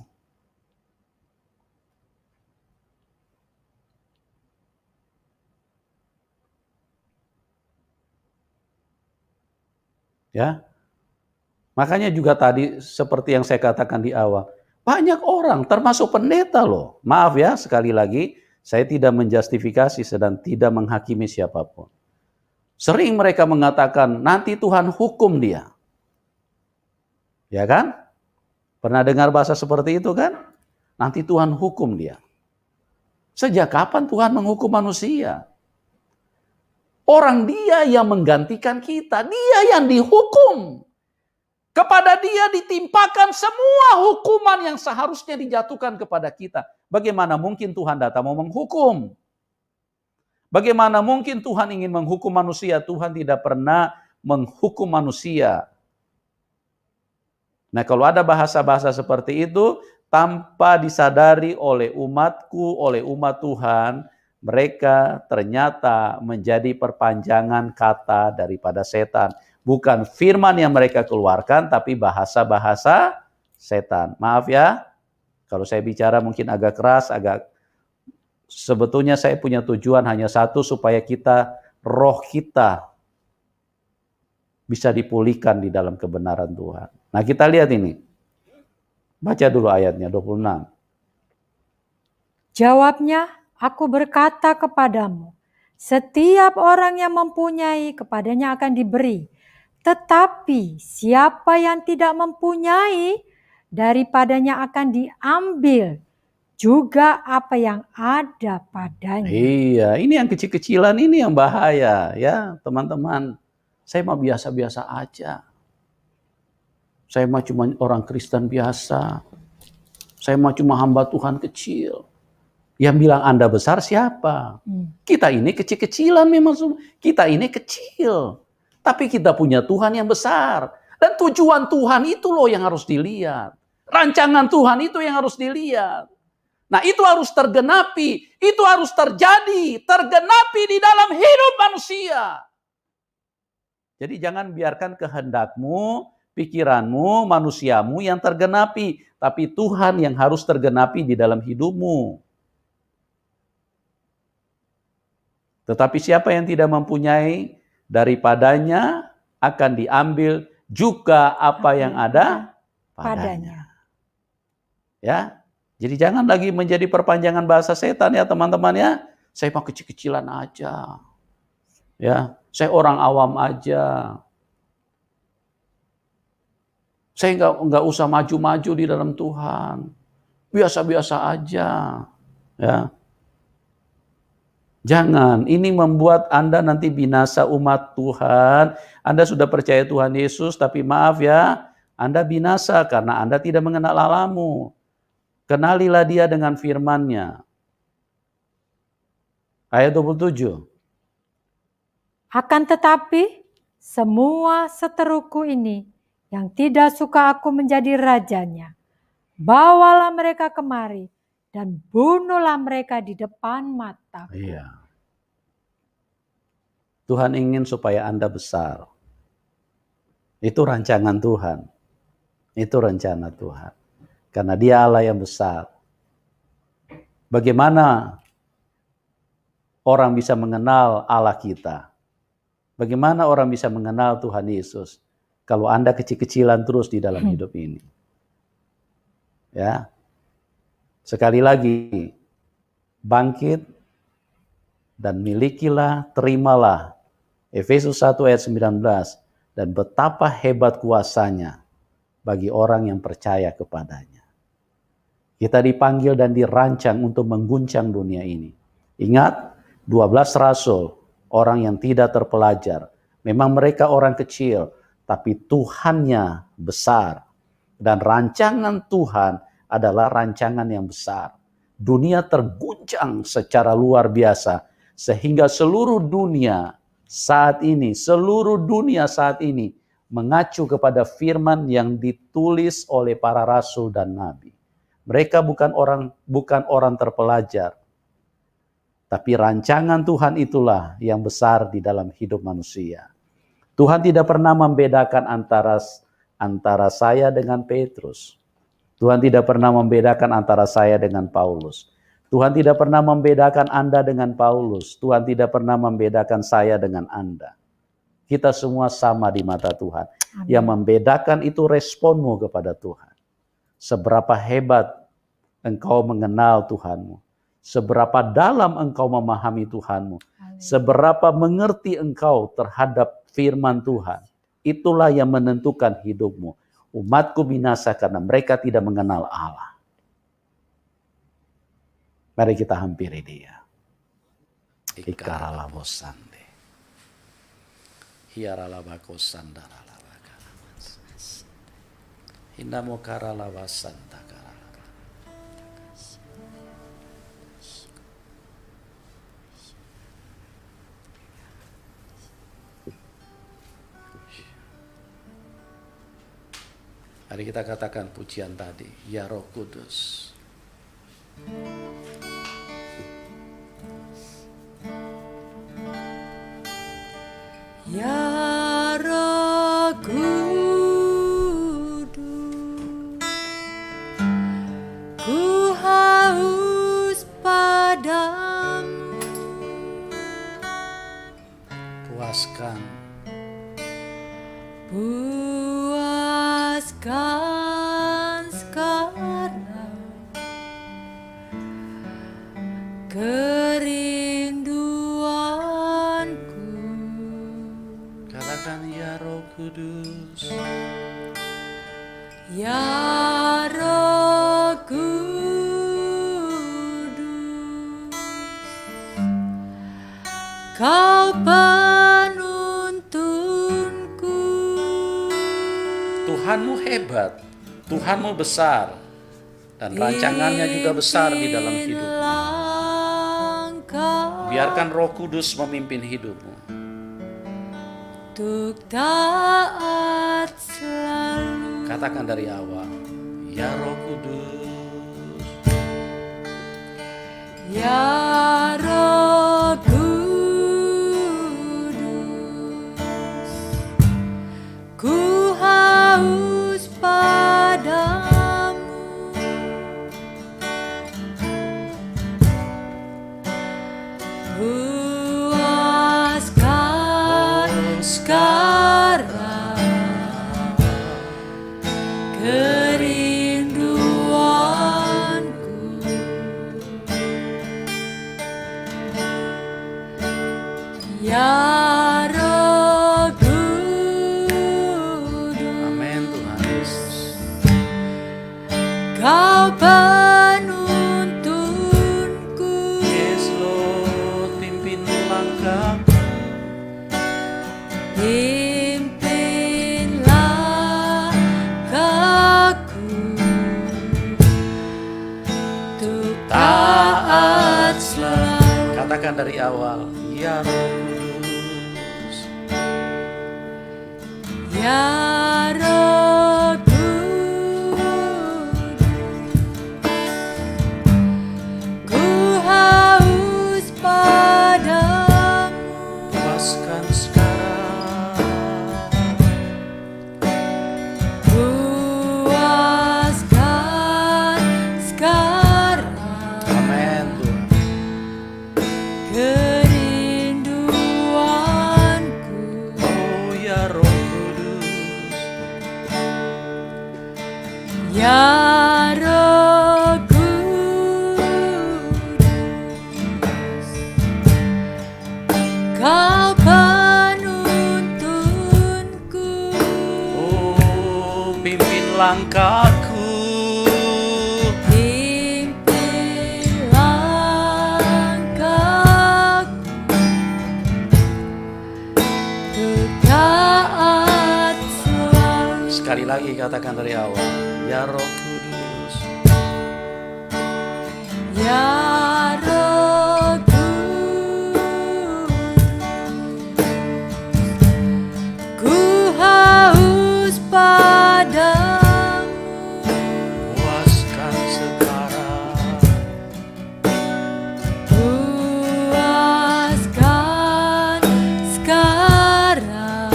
Ya. Makanya juga tadi seperti yang saya katakan di awal, banyak orang termasuk pendeta loh. Maaf ya, sekali lagi saya tidak menjustifikasi dan tidak menghakimi siapapun. Sering mereka mengatakan nanti Tuhan hukum dia. Ya kan? Pernah dengar bahasa seperti itu kan? Nanti Tuhan hukum dia. Sejak kapan Tuhan menghukum manusia? Orang dia yang menggantikan kita, dia yang dihukum. Kepada dia ditimpakan semua hukuman yang seharusnya dijatuhkan kepada kita. Bagaimana mungkin Tuhan datang mau menghukum? Bagaimana mungkin Tuhan ingin menghukum manusia? Tuhan tidak pernah menghukum manusia. Nah, kalau ada bahasa-bahasa seperti itu, tanpa disadari oleh umatku, oleh umat Tuhan, mereka ternyata menjadi perpanjangan kata daripada setan. Bukan firman yang mereka keluarkan, tapi bahasa-bahasa setan. Maaf ya, kalau saya bicara mungkin agak keras, sebetulnya saya punya tujuan hanya satu, supaya roh kita bisa dipulihkan di dalam kebenaran Tuhan. Nah, kita lihat ini. Baca dulu ayatnya 26. Jawabnya, aku berkata kepadamu, setiap orang yang mempunyai kepadanya akan diberi. Tetapi siapa yang tidak mempunyai, daripadanya akan diambil juga apa yang ada padanya. Iya, ini yang kecil-kecilan ini yang bahaya ya, teman-teman. Saya mah biasa-biasa aja. Saya mah cuma orang Kristen biasa. Saya mah cuma hamba Tuhan kecil. Yang bilang Anda besar siapa? Kita ini kecil-kecilan memang. Kita ini kecil. Tapi kita punya Tuhan yang besar. Dan tujuan Tuhan itu loh yang harus dilihat. Rancangan Tuhan itu yang harus dilihat. Nah, itu harus tergenapi. Itu harus terjadi. Tergenapi di dalam hidup manusia. Jadi jangan biarkan kehendakmu, pikiranmu, manusiamu yang tergenapi. Tapi Tuhan yang harus tergenapi di dalam hidupmu. Tetapi siapa yang tidak mempunyai, daripadanya akan diambil juga apa yang ada padanya. Ya, jadi jangan lagi menjadi perpanjangan bahasa setan ya teman-teman ya. Saya mah kecil-kecilan aja. Ya, saya orang awam aja. Saya nggak usah maju-maju di dalam Tuhan. Biasa-biasa aja. Ya. Jangan, ini membuat Anda nanti binasa umat Tuhan. Anda sudah percaya Tuhan Yesus, tapi maaf ya, Anda binasa karena Anda tidak mengenal Allahmu. Kenalilah dia dengan firman-Nya. Ayat 27. Akan tetapi, semua seteruku ini yang tidak suka aku menjadi rajanya, bawalah mereka kemari dan bunuhlah mereka di depan mataku. Iya. Tuhan ingin supaya Anda besar. Itu rancangan Tuhan. Itu rencana Tuhan. Karena dia Allah yang besar. Bagaimana orang bisa mengenal Allah kita? Bagaimana orang bisa mengenal Tuhan Yesus? Kalau Anda kecil-kecilan terus di dalam hidup ini. Ya. Sekali lagi, bangkit dan milikilah, terimalah. Efesus 1 ayat 19. Dan betapa hebat kuasanya bagi orang yang percaya kepadanya. Kita dipanggil dan dirancang untuk mengguncang dunia ini. Ingat, 12 rasul, orang yang tidak terpelajar. Memang mereka orang kecil, tapi Tuhannya besar. Dan rancangan Tuhan adalah rancangan yang besar. Dunia terguncang secara luar biasa. Sehingga seluruh dunia saat ini mengacu kepada firman yang ditulis oleh para rasul dan nabi. Mereka bukan orang terpelajar. Tapi rancangan Tuhan itulah yang besar di dalam hidup manusia. Tuhan tidak pernah membedakan antara saya dengan Petrus. Tuhan tidak pernah membedakan antara saya dengan Paulus. Tuhan tidak pernah membedakan Anda dengan Paulus. Tuhan tidak pernah membedakan saya dengan Anda. Kita semua sama di mata Tuhan. Amin. Yang membedakan itu responmu kepada Tuhan. Seberapa hebat engkau mengenal Tuhanmu. Seberapa dalam engkau memahami Tuhanmu. Amin. Seberapa mengerti engkau terhadap firman Tuhan. Itulah yang menentukan hidupmu. Umatku binasa karena mereka tidak mengenal Allah. Mari kita hampiri dia. Ikarala bosande. Hiarala bakosanda rala bakaramas. Hindamo karala basanda karala. Mari kita katakan pujian tadi, ya Roh Kudus. Ya Roh Kudus, ku haus padamu. Puaskan sekarang kerinduanku. Katakan ya Roh Kudus. Ya Roh Kudus, Kau penuntunku. Tuhanmu hebat, Tuhanmu besar, dan rancangannya juga besar di dalam hidupmu. Biarkan Roh Kudus memimpin hidupmu. Untuk taat selalu. Katakan dari awal, ya Roh Kudus. Ya Roh Kudus, ku haus padamu. Puaskan sekarang kerinduanku. Ya Roh Kudus, Amin Tuhan Yesus. Kau penuntunku. Yes Lord, pimpin langkahku. Pimpinlah aku untuk taat selalu. Katakan dari awal, ya Roh Kudus. Ya Roh Kudus, ku haus padamu. Puaskan sekarang. Puaskan sekarang Amin Tuhan. kerinduanku. Oh ya Roh Kudus. Ya Roh Kudus, Kau penuntunku. Oh, pimpin langkahku. Pimpin langkahku untuk taat selalu. Sekali lagi katakan dari awal, ya Roh Kudus. Ya Roh Kudus, ku haus padamu. Puaskan sekarang. Puaskan sekarang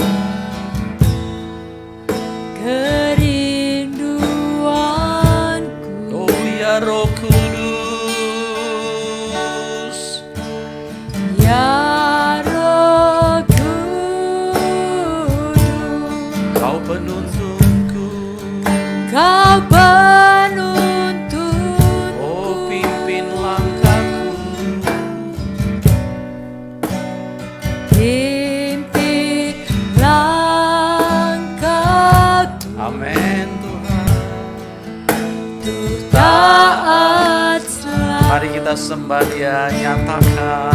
kerinduanku. Oh ya Roh Kudus. Ya Roh Kudus, Kau penuntunku. Kau penuntunku. Oh, pimpin langkahku. Pimpin langkahku Amin Tuhan. untuk taat selalu. Mari kita sembah Dia, nyatakan.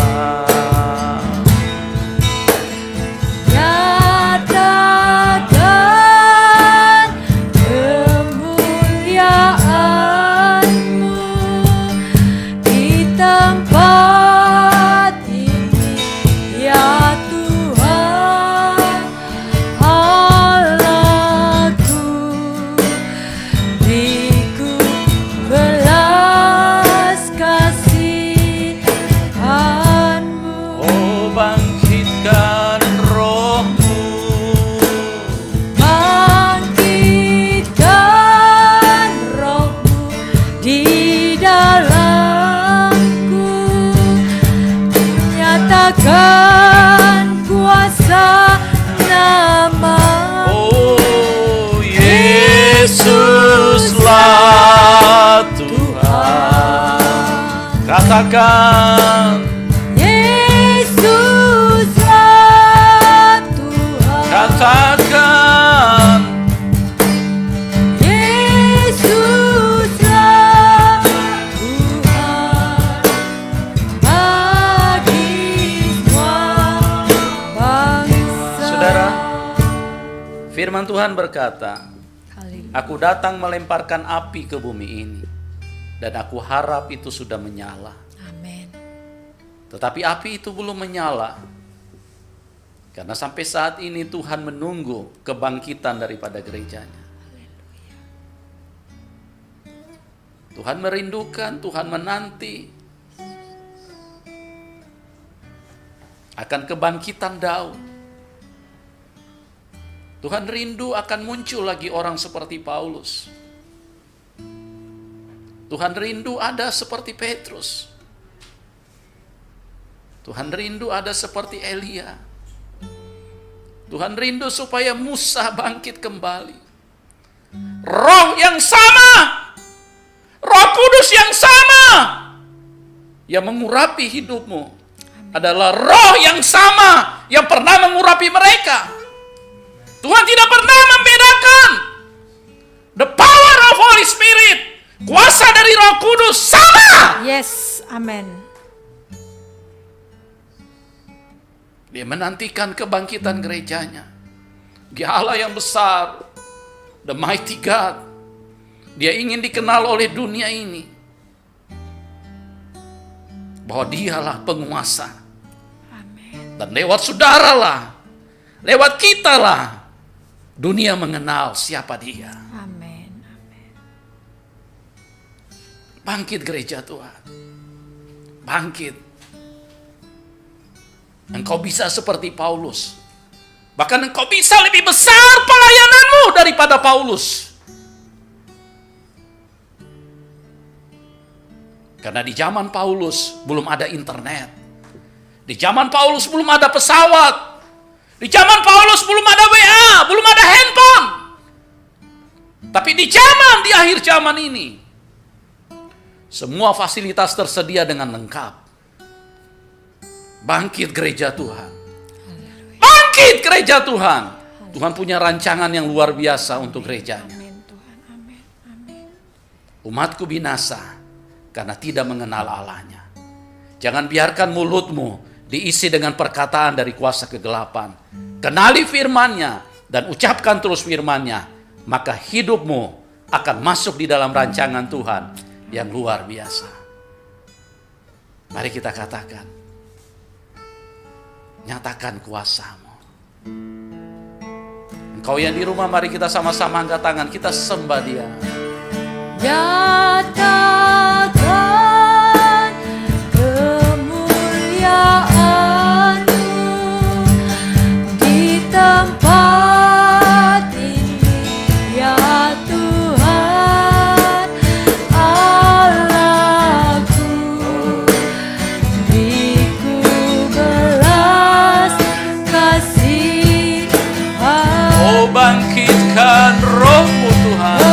Nyatakan kemuliaan-Mu di tempat ini, ya Tuhan Allahku. dalamku, nyatakan kuasa nama. Oh, Yesuslah Tuhan. Katakan, Yesuslah Tuhan. katakan, Yesuslah Tuhan bagi semua bangsa. Saudara, firman Tuhan berkata, Haleluya. aku datang melemparkan api ke bumi ini, dan aku harap itu sudah menyala. Amin. Tetapi api itu belum menyala, karena sampai saat ini Tuhan menunggu kebangkitan daripada gerejanya. Tuhan merindukan, Tuhan menanti akan kebangkitan Daud. Tuhan rindu akan muncul lagi orang seperti Paulus. Tuhan rindu ada seperti Petrus. Tuhan rindu ada seperti Elia. Tuhan rindu supaya Musa bangkit kembali. Roh yang sama, Roh Kudus yang sama yang mengurapi hidupmu adalah roh yang sama yang pernah mengurapi mereka. Tuhan tidak pernah membedakan. The power of Holy Spirit, kuasa dari Roh Kudus sama. Yes, amin. Dia menantikan kebangkitan gerejanya. Dia Allah yang besar, the mighty God. Dia ingin dikenal oleh dunia ini bahwa dialah penguasa. Amin. Dan lewat saudaralah, lewat kitalah dunia mengenal siapa dia. Amin. Amin. Bangkit gereja Tuhan. Bangkit. Engkau bisa seperti Paulus. Bahkan engkau bisa lebih besar pelayananmu daripada Paulus. Karena di zaman Paulus belum ada internet. Di zaman Paulus belum ada pesawat. Di zaman Paulus belum ada WA, belum ada handphone. Tapi di akhir zaman ini, semua fasilitas tersedia dengan lengkap. Bangkit gereja Tuhan. Bangkit gereja Tuhan. Tuhan punya rancangan yang luar biasa untuk gerejanya. Amin Tuhan. Amin. Amin. Umatku binasa karena tidak mengenal Allahnya. Jangan biarkan mulutmu diisi dengan perkataan dari kuasa kegelapan. Kenali firman-Nya dan ucapkan terus firman-Nya, maka hidupmu akan masuk di dalam rancangan Tuhan yang luar biasa. Mari kita katakan, nyatakan kuasa-Mu. Engkau yang di rumah, mari kita sama-sama angkat tangan, kita sembah Dia. Nyatakan kemuliaan-Mu di tempat ini, ya Tuhan Allahku. Beriku belas kasihan. Oh, bangkitkan roh-Mu Tuhan.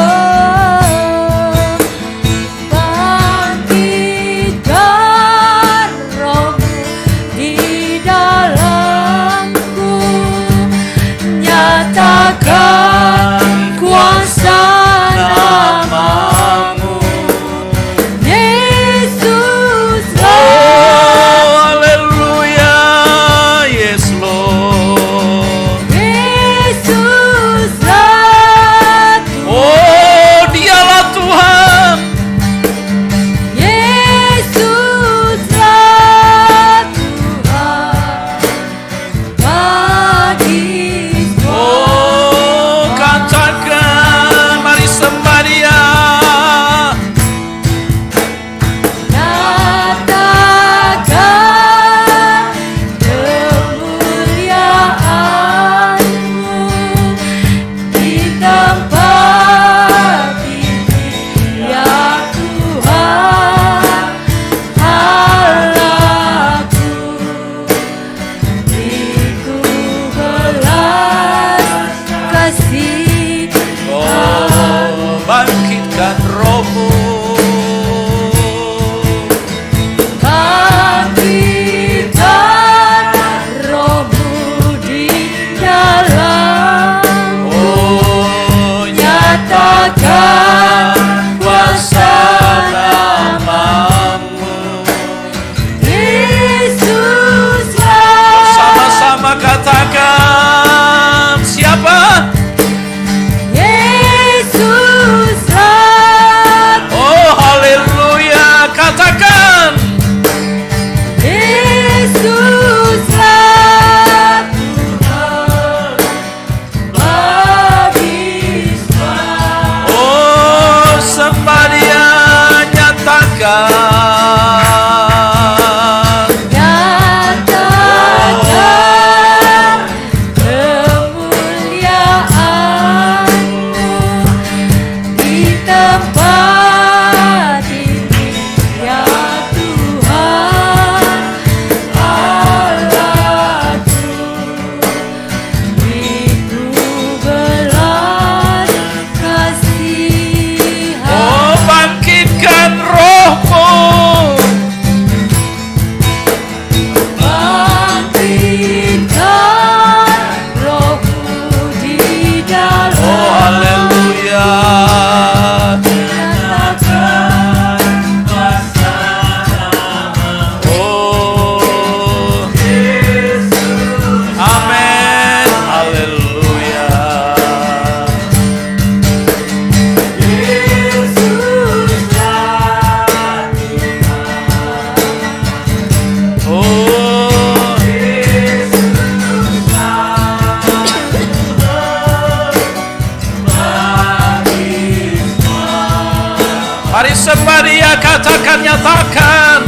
Mari sembah Dia, katakan, nyatakan.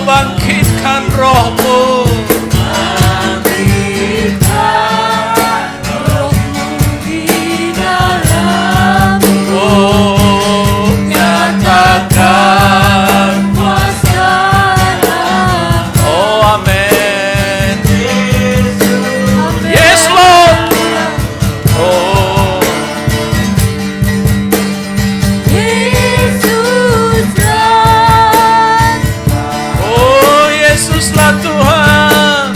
Bangkitkan rohmu, oh nyatakan kuasa-Nya. Oh amin. Yes Lord. Oh Yesuslah Tuhan.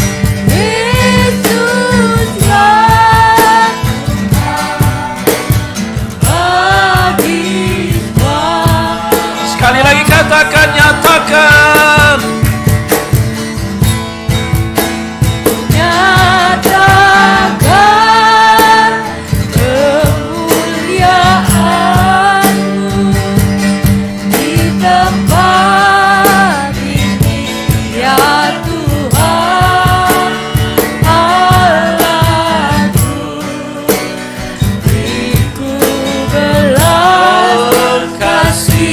Sekali lagi katakan, nyatakan. Nyatakan kemuliaan-Mu di tempat ini, ya Tuhan Allahku. Beriku belas kasihan,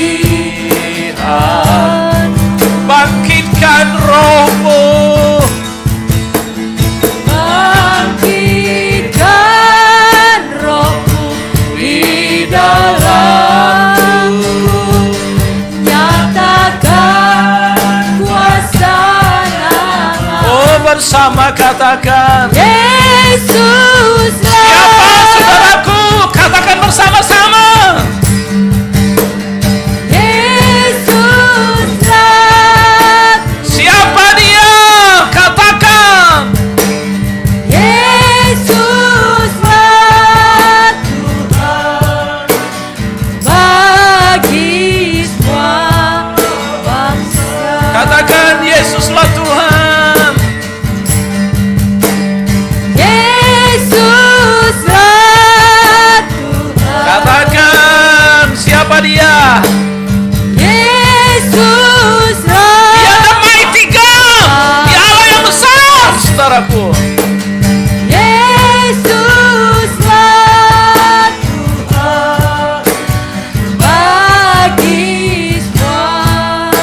Bangkitkan rohmu, bangkitkan rohmu di dalamku, nyatakan kuasa-Nya. oh bersama katakan. Yesuslah. Siapa saudaraku? Katakan bersama-sama. Yesuslah. Siapa Dia? Katakan. Yesuslah Tuhan bagi semua bangsa. Katakan, Yesuslah Tuhan. Yesuslah Tuhan. Katakan, siapa Dia? Yesuslah. Dia the mighty God. Dia Allah yang besar, saudaraku. Yesuslah Tuhan bagi semua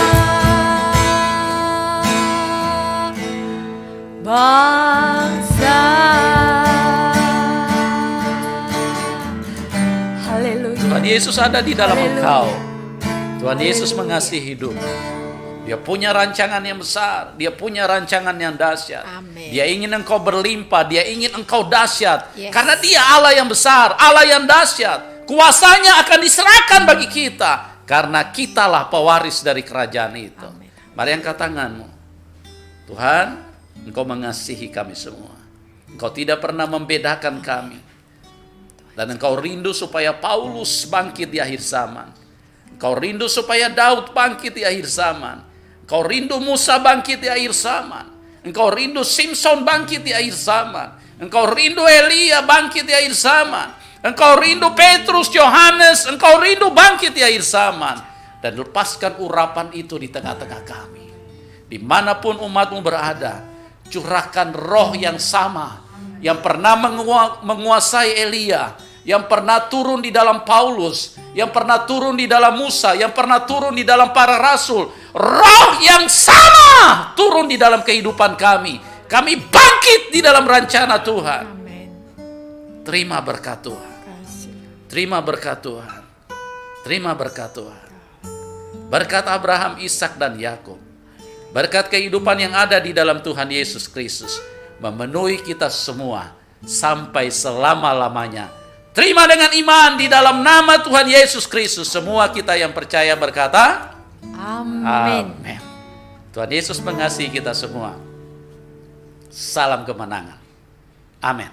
bangsa. Haleluya. Tuhan Yesus ada di dalam Haleluya. engkau. Tuhan Yesus mengasihi hidup. Dia punya rancangan yang besar. Dia punya rancangan yang dahsyat. Amin. Dia ingin engkau berlimpah. Dia ingin engkau dahsyat. Yes. Karena Dia Allah yang besar, Allah yang dahsyat. Kuasanya akan diserahkan bagi kita. Karena kitalah pewaris dari kerajaan itu. Amin. Mari angkat tanganmu. Tuhan, Engkau mengasihi kami semua. Engkau tidak pernah membedakan kami. Dan Engkau rindu supaya Paulus bangkit di akhir zaman. Engkau rindu supaya Daud bangkit di akhir zaman. Engkau rindu Musa bangkit di akhir zaman. Engkau rindu Simpson bangkit di akhir zaman. Engkau rindu Elia bangkit di akhir zaman. Engkau rindu Petrus, Yohanes. Engkau rindu bangkit di akhir zaman. Dan lepaskan urapan itu di tengah-tengah kami. Dimanapun umatmu berada, curahkan roh yang sama. Yang pernah menguasai Elia, yang pernah turun di dalam Paulus, yang pernah turun di dalam Musa, yang pernah turun di dalam para rasul. Roh yang sama turun di dalam kehidupan kami. Kami bangkit di dalam rencana Tuhan. Amin. Terima berkat Tuhan. Kasih. Terima berkat Tuhan. Terima berkat Tuhan. Berkat Abraham, Ishak dan Yakub. Berkat kehidupan yang ada di dalam Tuhan Yesus Kristus memenuhi kita semua sampai selama-lamanya. Terima dengan iman di dalam nama Tuhan Yesus Kristus. Semua kita yang percaya berkata, Amin. amin. Tuhan Yesus mengasihi kita semua. Salam kemenangan. Amin.